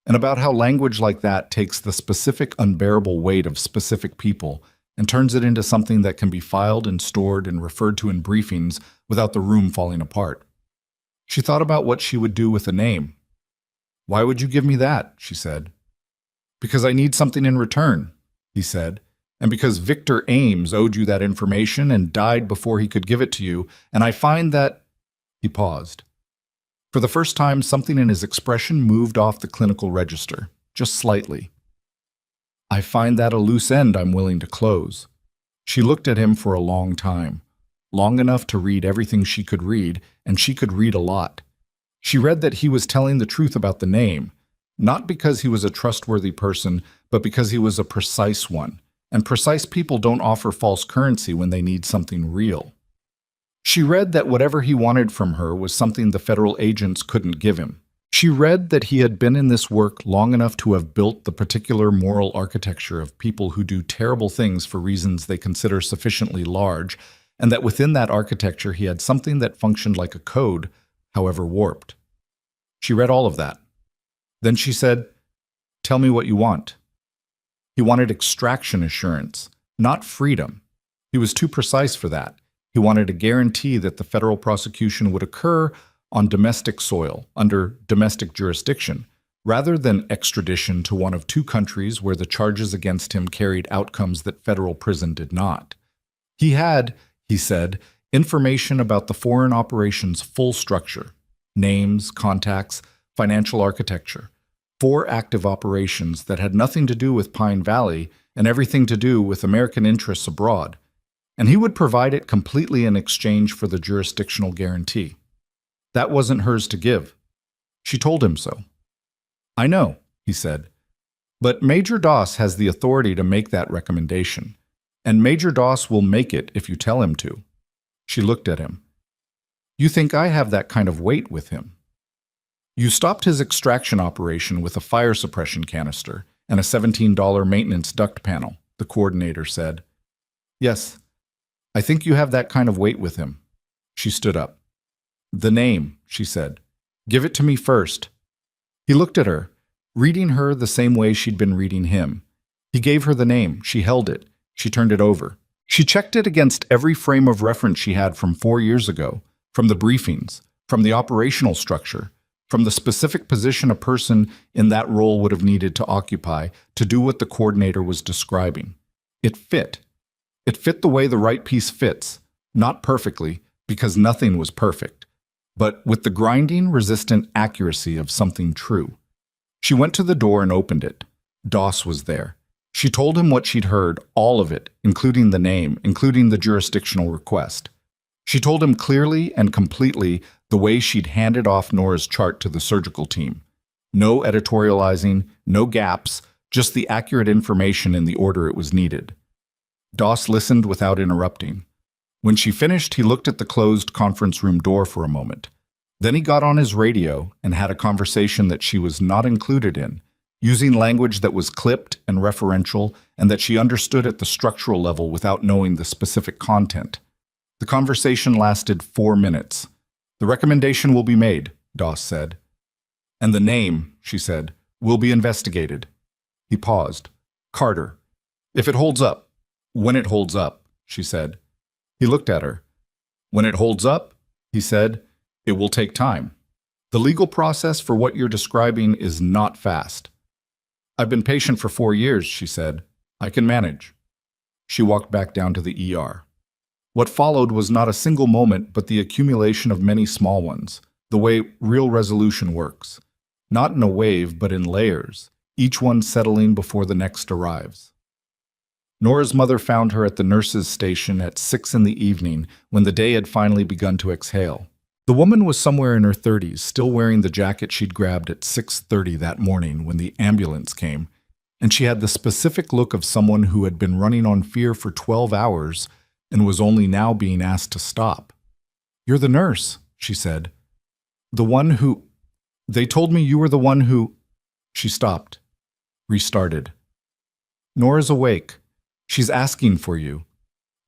and about how language like that takes the specific unbearable weight of specific people and turns it into something that can be filed and stored and referred to in briefings without the room falling apart. She thought about what she would do with a name. Why would you give me that? She said. Because I need something in return, he said, and because Victor Ames owed you that information and died before he could give it to you, and I find that... He paused. For the first time, something in his expression moved off the clinical register, just slightly. I find that a loose end I'm willing to close. She looked at him for a long time, long enough to read everything she could read, and she could read a lot. She read that he was telling the truth about the name, not because he was a trustworthy person, but because he was a precise one, and precise people don't offer false currency when they need something real. She read that whatever he wanted from her was something the federal agents couldn't give him, She read that he had been in this work long enough to have built the particular moral architecture of people who do terrible things for reasons they consider sufficiently large, and that within that architecture he had something that functioned like a code, however warped. She read all of that. Then she said, "Tell me what you want." He wanted extraction assurance, not freedom. He was too precise for that. He wanted a guarantee that the federal prosecution would occur on domestic soil, under domestic jurisdiction, rather than extradition to one of two countries where the charges against him carried outcomes that federal prison did not. He had, he said, information about the foreign operations' full structure, names, contacts, financial architecture, 4 active operations that had nothing to do with Pine Valley and everything to do with American interests abroad, and he would provide it completely in exchange for the jurisdictional guarantee. That wasn't hers to give. She told him so. "I know," he said, "but Major Doss has the authority to make that recommendation, and Major Doss will make it if you tell him to." She looked at him. "You think I have that kind of weight with him?" "You stopped his extraction operation with a fire suppression canister and a $17 maintenance duct panel," the coordinator said. "Yes, I think you have that kind of weight with him." She stood up. "The name," she said. "Give it to me first." He looked at her, reading her the same way she'd been reading him. He gave her the name. She held it. She turned it over. She checked it against every frame of reference she had from 4 years ago, from the briefings, from the operational structure, from the specific position a person in that role would have needed to occupy to do what the coordinator was describing. It fit. It fit the way the right piece fits, not perfectly, because nothing was perfect, but with the grinding, resistant accuracy of something true. She went to the door and opened it. Doss was there. She told him what she'd heard, all of it, including the name, including the jurisdictional request. She told him clearly and completely the way she'd handed off Nora's chart to the surgical team. No editorializing, no gaps, just the accurate information in the order it was needed. Doss listened without interrupting. When she finished, he looked at the closed conference room door for a moment. Then he got on his radio and had a conversation that she was not included in, using language that was clipped and referential and that she understood at the structural level without knowing the specific content. The conversation lasted 4 minutes. "The recommendation will be made," Doss said. "And the name," she said, "will be investigated." He paused. "Carter. If it holds up." "When it holds up," she said. He looked at her. "When it holds up," he said, "it will take time. The legal process for what you're describing is not fast." "I've been patient for 4 years," she said. "I can manage." She walked back down to the ER. What followed was not a single moment, but the accumulation of many small ones, the way real resolution works. Not in a wave, but in layers, each one settling before the next arrives. Nora's mother found her at the nurse's station at 6 in the evening when the day had finally begun to exhale. The woman was somewhere in her 30s, still wearing the jacket she'd grabbed at 6:30 that morning when the ambulance came, and she had the specific look of someone who had been running on fear for 12 hours and was only now being asked to stop. "You're the nurse," she said. "The one who... They told me you were the one who..." She stopped, restarted. "Nora's awake. She's asking for you."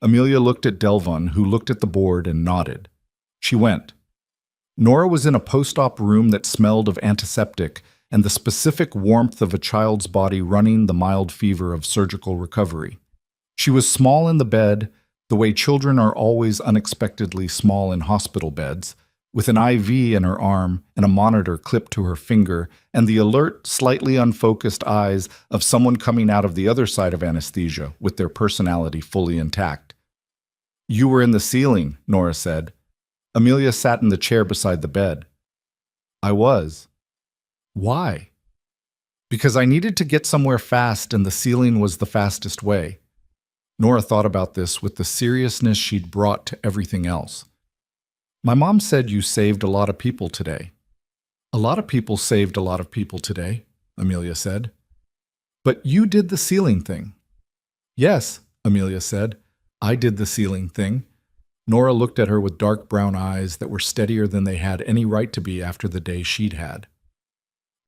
Amelia looked at Delvon, who looked at the board and nodded. She went. Nora was in a post-op room that smelled of antiseptic and the specific warmth of a child's body running the mild fever of surgical recovery. She was small in the bed, the way children are always unexpectedly small in hospital beds, with an IV in her arm and a monitor clipped to her finger, and the alert, slightly unfocused eyes of someone coming out of the other side of anesthesia with their personality fully intact. "You were in the ceiling," Nora said. Amelia sat in the chair beside the bed. "I was." "Why?" "Because I needed to get somewhere fast, and the ceiling was the fastest way." Nora thought about this with the seriousness she'd brought to everything else. "My mom said you saved a lot of people today." "A lot of people saved a lot of people today," Amelia said. "But you did the ceiling thing." "Yes," Amelia said. "I did the ceiling thing." Nora looked at her with dark brown eyes that were steadier than they had any right to be after the day she'd had.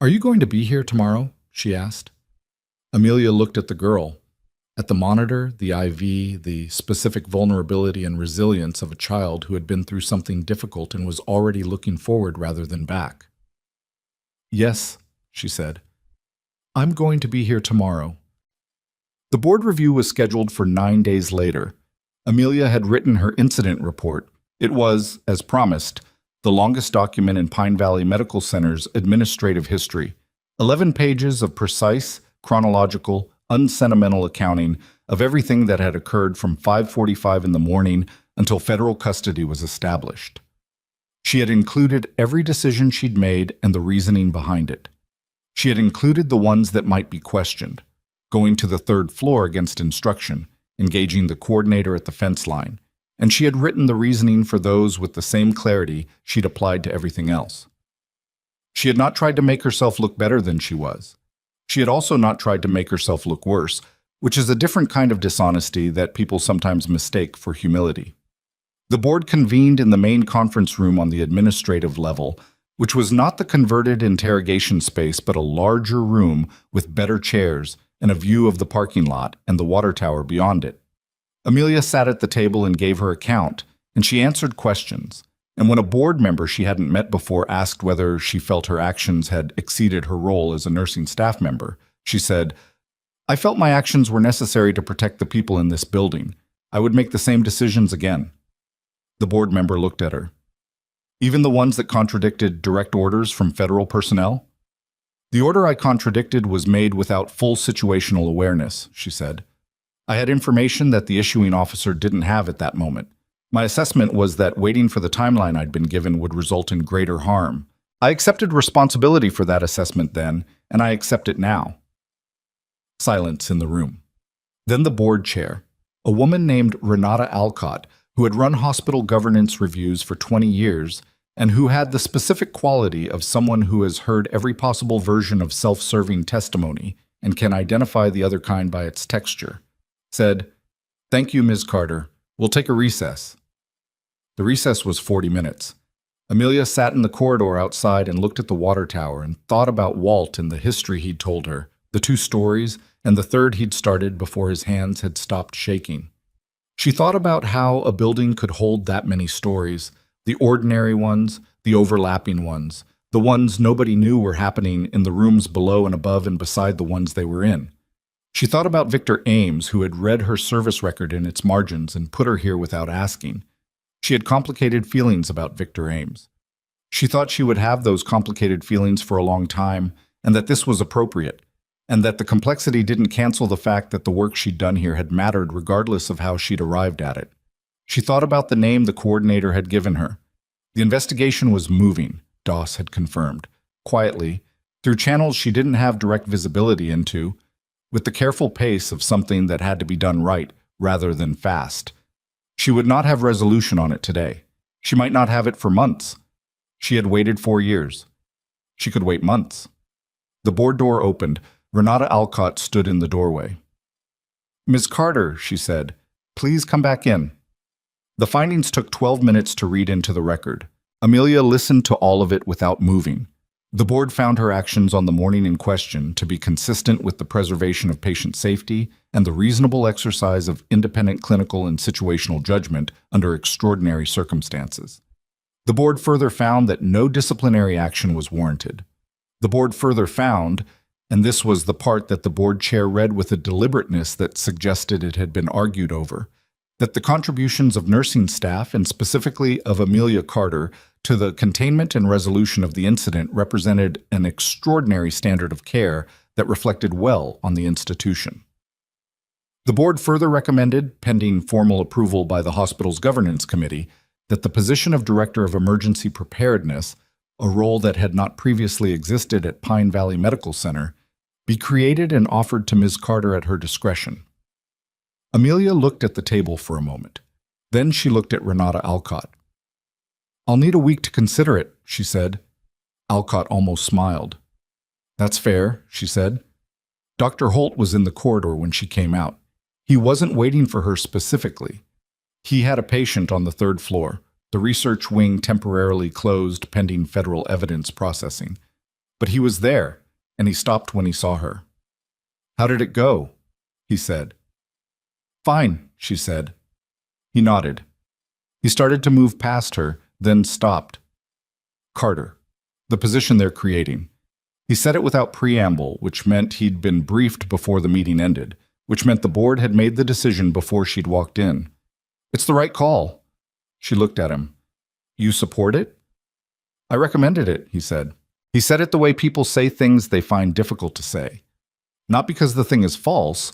Are you going to be here tomorrow? She asked. Amelia looked at the girl, at the monitor, the IV, the specific vulnerability and resilience of a child who had been through something difficult and was already looking forward rather than back. Yes, she said. I'm going to be here tomorrow. The board review was scheduled for 9 days later. Amelia had written her incident report. It was, as promised, the longest document in Pine Valley Medical Center's administrative history. 11 pages of precise, chronological, unsentimental accounting of everything that had occurred from 5:45 in the morning until federal custody was established. She had included every decision she'd made and the reasoning behind it. She had included the ones that might be questioned, going to the third floor against instruction, engaging the coordinator at the fence line, and she had written the reasoning for those with the same clarity she'd applied to everything else. She had not tried to make herself look better than she was. She had also not tried to make herself look worse, which is a different kind of dishonesty that people sometimes mistake for humility. The board convened in the main conference room on the administrative level, which was not the converted interrogation space but a larger room with better chairs and a view of the parking lot and the water tower beyond it. Amelia sat at the table and gave her account, and she answered questions. And when a board member she hadn't met before asked whether she felt her actions had exceeded her role as a nursing staff member, she said, "I felt my actions were necessary to protect the people in this building. I would make the same decisions again." The board member looked at her. "Even the ones that contradicted direct orders from federal personnel?" "The order I contradicted was made without full situational awareness," she said. "I had information that the issuing officer didn't have at that moment. My assessment was that waiting for the timeline I'd been given would result in greater harm. I accepted responsibility for that assessment then, and I accept it now." Silence in the room. Then the board chair, a woman named Renata Alcott, who had run hospital governance reviews for 20 years and who had the specific quality of someone who has heard every possible version of self-serving testimony and can identify the other kind by its texture, said, "Thank you, Ms. Carter. We'll take a recess." The recess was 40 minutes. Amelia sat in the corridor outside and looked at the water tower and thought about Walt and the history he'd told her, the 2 stories, and the third he'd started before his hands had stopped shaking. She thought about how a building could hold that many stories, the ordinary ones, the overlapping ones, the ones nobody knew were happening in the rooms below and above and beside the ones they were in. She thought about Victor Ames, who had read her service record in its margins and put her here without asking. She had complicated feelings about Victor Ames. She thought she would have those complicated feelings for a long time, and that this was appropriate, and that the complexity didn't cancel the fact that the work she'd done here had mattered regardless of how she'd arrived at it. She thought about the name the coordinator had given her. The investigation was moving, Doss had confirmed, quietly, through channels she didn't have direct visibility into, with the careful pace of something that had to be done right rather than fast. She would not have resolution on it today. She might not have it for months. She had waited 4 years. She could wait months. The board door opened. Renata Alcott stood in the doorway. "Ms. Carter," she said, "please come back in." The findings took 12 minutes to read into the record. Amelia listened to all of it without moving. The board found her actions on the morning in question to be consistent with the preservation of patient safety and the reasonable exercise of independent clinical and situational judgment under extraordinary circumstances. The board further found that no disciplinary action was warranted. The board further found, and this was the part that the board chair read with a deliberateness that suggested it had been argued over, that the contributions of nursing staff, and specifically of Amelia Carter, to the containment and resolution of the incident represented an extraordinary standard of care that reflected well on the institution. The board further recommended, pending formal approval by the hospital's governance committee, that the position of Director of Emergency Preparedness, a role that had not previously existed at Pine Valley Medical Center, be created and offered to Ms. Carter at her discretion. Amelia looked at the table for a moment. Then she looked at Renata Alcott. "I'll need a week to consider it," she said. Alcott almost smiled. "That's fair," she said. Dr. Holt was in the corridor when she came out. He wasn't waiting for her specifically. He had a patient on the 3rd floor, the research wing temporarily closed pending federal evidence processing. But he was there, and he stopped when he saw her. "How did it go?" he said. "Fine," she said. He nodded. He started to move past her, then stopped. "Carter, the position they're creating." He said it without preamble, which meant he'd been briefed before the meeting ended, which meant the board had made the decision before she'd walked in. "It's the right call." She looked at him. "You support it?" "I recommended it," he said. He said it the way people say things they find difficult to say. Not because the thing is false,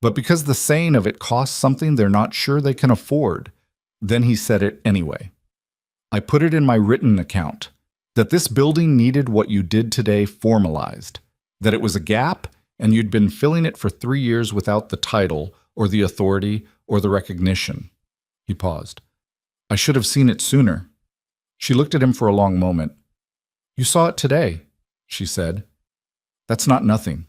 but because the saying of it costs something they're not sure they can afford. Then he said it anyway. "I put it in my written account, that this building needed what you did today formalized, that it was a gap and you'd been filling it for 3 years without the title or the authority or the recognition." He paused. "I should have seen it sooner." She looked at him for a long moment. "You saw it today," she said. "That's not nothing."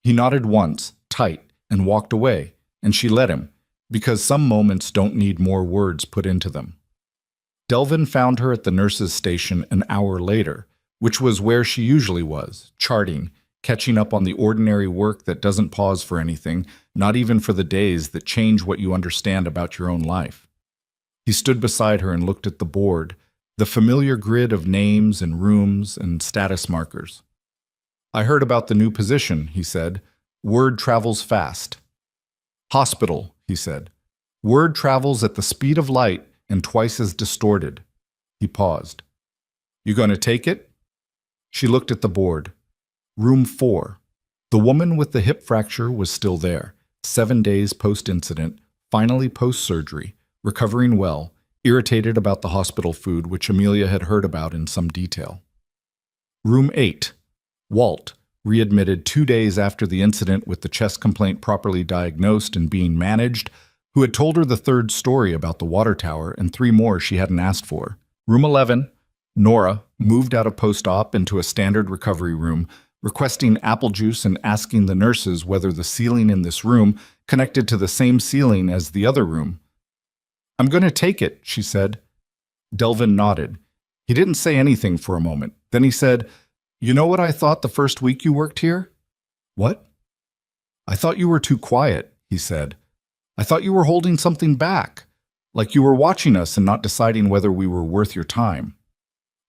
He nodded once, tight, and walked away, and she let him, because some moments don't need more words put into them. Delvin found her at the nurse's station an hour later, which was where she usually was, charting, catching up on the ordinary work that doesn't pause for anything, not even for the days that change what you understand about your own life. He stood beside her and looked at the board, the familiar grid of names and rooms and status markers. "I heard about the new position," he said. "Word travels fast." "Hospital," he said. "Word travels at the speed of light and twice as distorted." He paused. "You going to take it?" She looked at the board. Room 4. The woman with the hip fracture was still there, 7 days post-incident, finally post-surgery, recovering well, irritated about the hospital food which Amelia had heard about in some detail. Room 8. Walt, readmitted 2 days after the incident with the chest complaint properly diagnosed and being managed, who had told her the 3rd story about the water tower and 3 more she hadn't asked for. Room 11. Nora, moved out of post-op into a standard recovery room, requesting apple juice and asking the nurses whether the ceiling in this room connected to the same ceiling as the other room. "I'm going to take it," she said. Delvin nodded. He didn't say anything for a moment. Then he said, "You know what I thought the first week you worked here?" "What?" "I thought you were too quiet," he said. "I thought you were holding something back, like you were watching us and not deciding whether we were worth your time."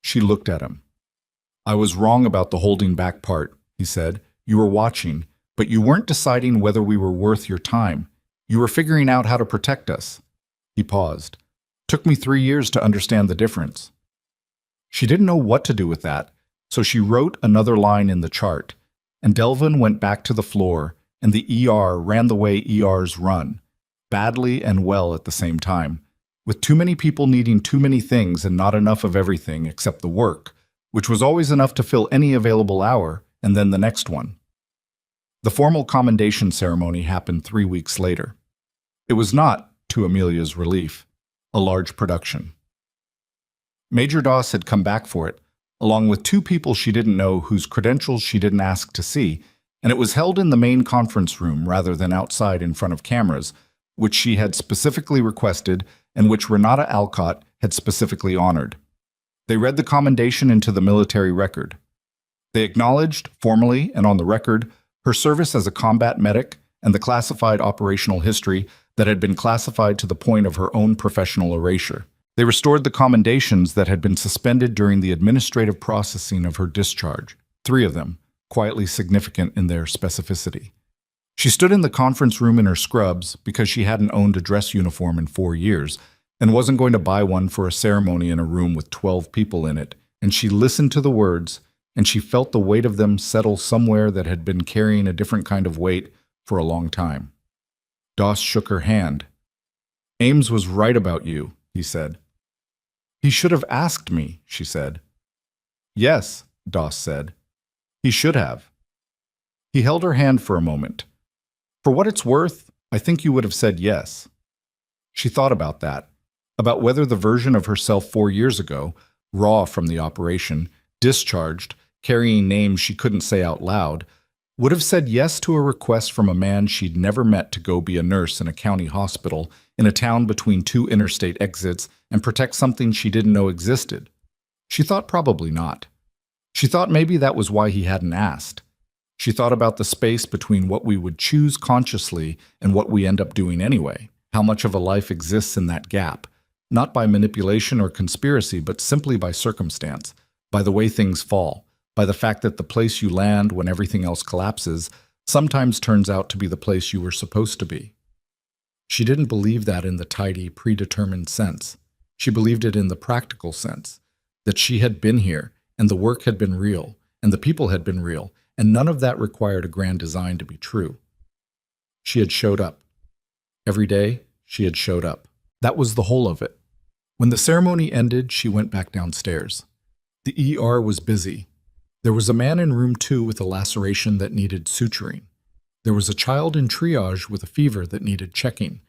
She looked at him. "I was wrong about the holding back part," he said. "You were watching, but you weren't deciding whether we were worth your time. You were figuring out how to protect us." He paused. "Took me 3 years to understand the difference." She didn't know what to do with that, so she wrote another line in the chart, and Delvin went back to the floor, and the ER ran the way ERs run, badly and well at the same time, with too many people needing too many things and not enough of everything except the work, which was always enough to fill any available hour, and then the next one. The formal commendation ceremony happened 3 weeks later. It was not, to Amelia's relief, a large production. Major Doss had come back for it, along with 2 people she didn't know whose credentials she didn't ask to see, and it was held in the main conference room rather than outside in front of cameras, which she had specifically requested and which Renata Alcott had specifically honored. They read the commendation into the military record. They acknowledged, formally and on the record, her service as a combat medic and the classified operational history that had been classified to the point of her own professional erasure. They restored the commendations that had been suspended during the administrative processing of her discharge, 3 of them, quietly significant in their specificity. She stood in the conference room in her scrubs because she hadn't owned a dress uniform in 4 years and wasn't going to buy one for a ceremony in a room with 12 people in it, and she listened to the words, and she felt the weight of them settle somewhere that had been carrying a different kind of weight for a long time. Doss shook her hand. "Ames was right about you," he said. "He should have asked me," she said. "Yes," Doss said. "He should have." He held her hand for a moment. "For what it's worth, I think you would have said yes." She thought about that, about whether the version of herself 4 years ago, raw from the operation, discharged, carrying names she couldn't say out loud, would have said yes to a request from a man she'd never met to go be a nurse in a county hospital in a town between 2 interstate exits and protect something she didn't know existed. She thought probably not. She thought maybe that was why he hadn't asked. She thought about the space between what we would choose consciously and what we end up doing anyway. How much of a life exists in that gap, not by manipulation or conspiracy, but simply by circumstance, by the way things fall, by the fact that the place you land when everything else collapses sometimes turns out to be the place you were supposed to be. She didn't believe that in the tidy, predetermined sense. She believed it in the practical sense, that she had been here, and the work had been real, and the people had been real, and none of that required a grand design to be true. She had showed up. Every day, she had showed up. That was the whole of it. When the ceremony ended, she went back downstairs. The ER was busy. There was a man in room 2 with a laceration that needed suturing. There was a child in triage with a fever that needed checking.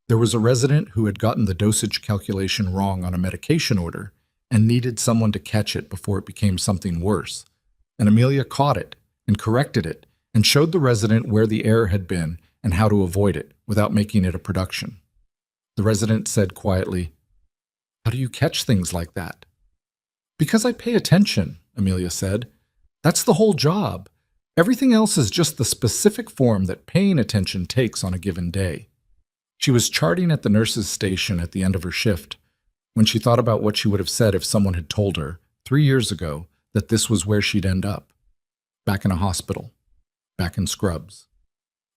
There was a resident who had gotten the dosage calculation wrong on a medication order and needed someone to catch it before it became something worse. And Amelia caught it and corrected it and showed the resident where the error had been and how to avoid it without making it a production. The resident said quietly, "How do you catch things like that?" "Because I pay attention," Amelia said. "That's the whole job. Everything else is just the specific form that paying attention takes on a given day." She was charting at the nurse's station at the end of her shift when she thought about what she would have said if someone had told her, 3 years ago, that this was where she'd end up. Back in a hospital. Back in scrubs.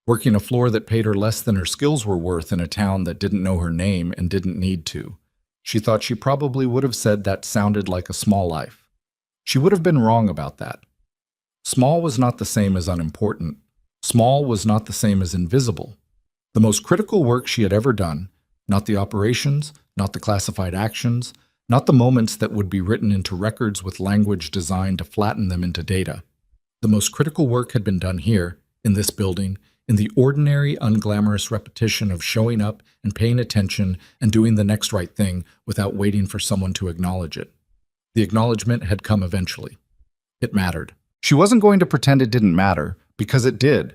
Working a floor that paid her less than her skills were worth in a town that didn't know her name and didn't need to. She thought she probably would have said that sounded like a small life. She would have been wrong about that. Small was not the same as unimportant. Small was not the same as invisible. The most critical work she had ever done, not the operations, not the classified actions, not the moments that would be written into records with language designed to flatten them into data. The most critical work had been done here, in this building, in the ordinary, unglamorous repetition of showing up and paying attention and doing the next right thing without waiting for someone to acknowledge it. The acknowledgement had come eventually. It mattered. She wasn't going to pretend it didn't matter, because it did.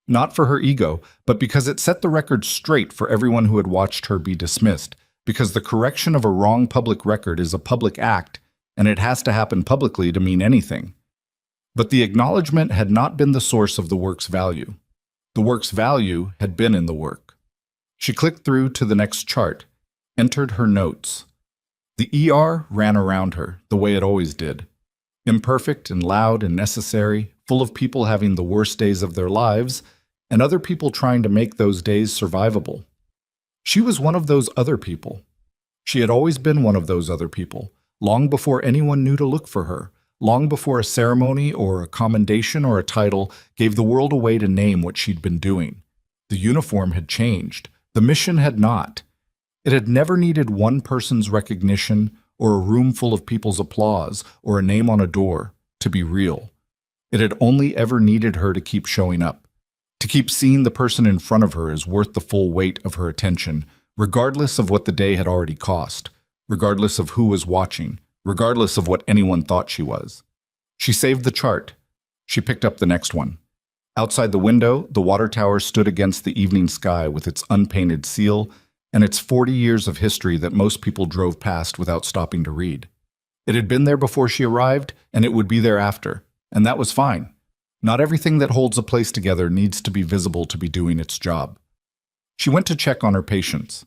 Not for her ego, but because it set the record straight for everyone who had watched her be dismissed, because the correction of a wrong public record is a public act, and it has to happen publicly to mean anything. But the acknowledgement had not been the source of the work's value. The work's value had been in the work. She clicked through to the next chart, entered her notes. The ER ran around her, the way it always did. Imperfect and loud and necessary, full of people having the worst days of their lives, and other people trying to make those days survivable. She was one of those other people. She had always been one of those other people, long before anyone knew to look for her, long before a ceremony or a commendation or a title gave the world a way to name what she'd been doing. The uniform had changed. The mission had not. It had never needed one person's recognition or a room full of people's applause or a name on a door to be real. It had only ever needed her to keep showing up, to keep seeing the person in front of her as worth the full weight of her attention, regardless of what the day had already cost, regardless of who was watching, regardless of what anyone thought she was. She saved the chart. She picked up the next one. Outside the window, the water tower stood against the evening sky with its unpainted seal and its 40 years of history that most people drove past without stopping to read. It had been there before she arrived, and it would be there after, and that was fine. Not everything that holds a place together needs to be visible to be doing its job. She went to check on her patients.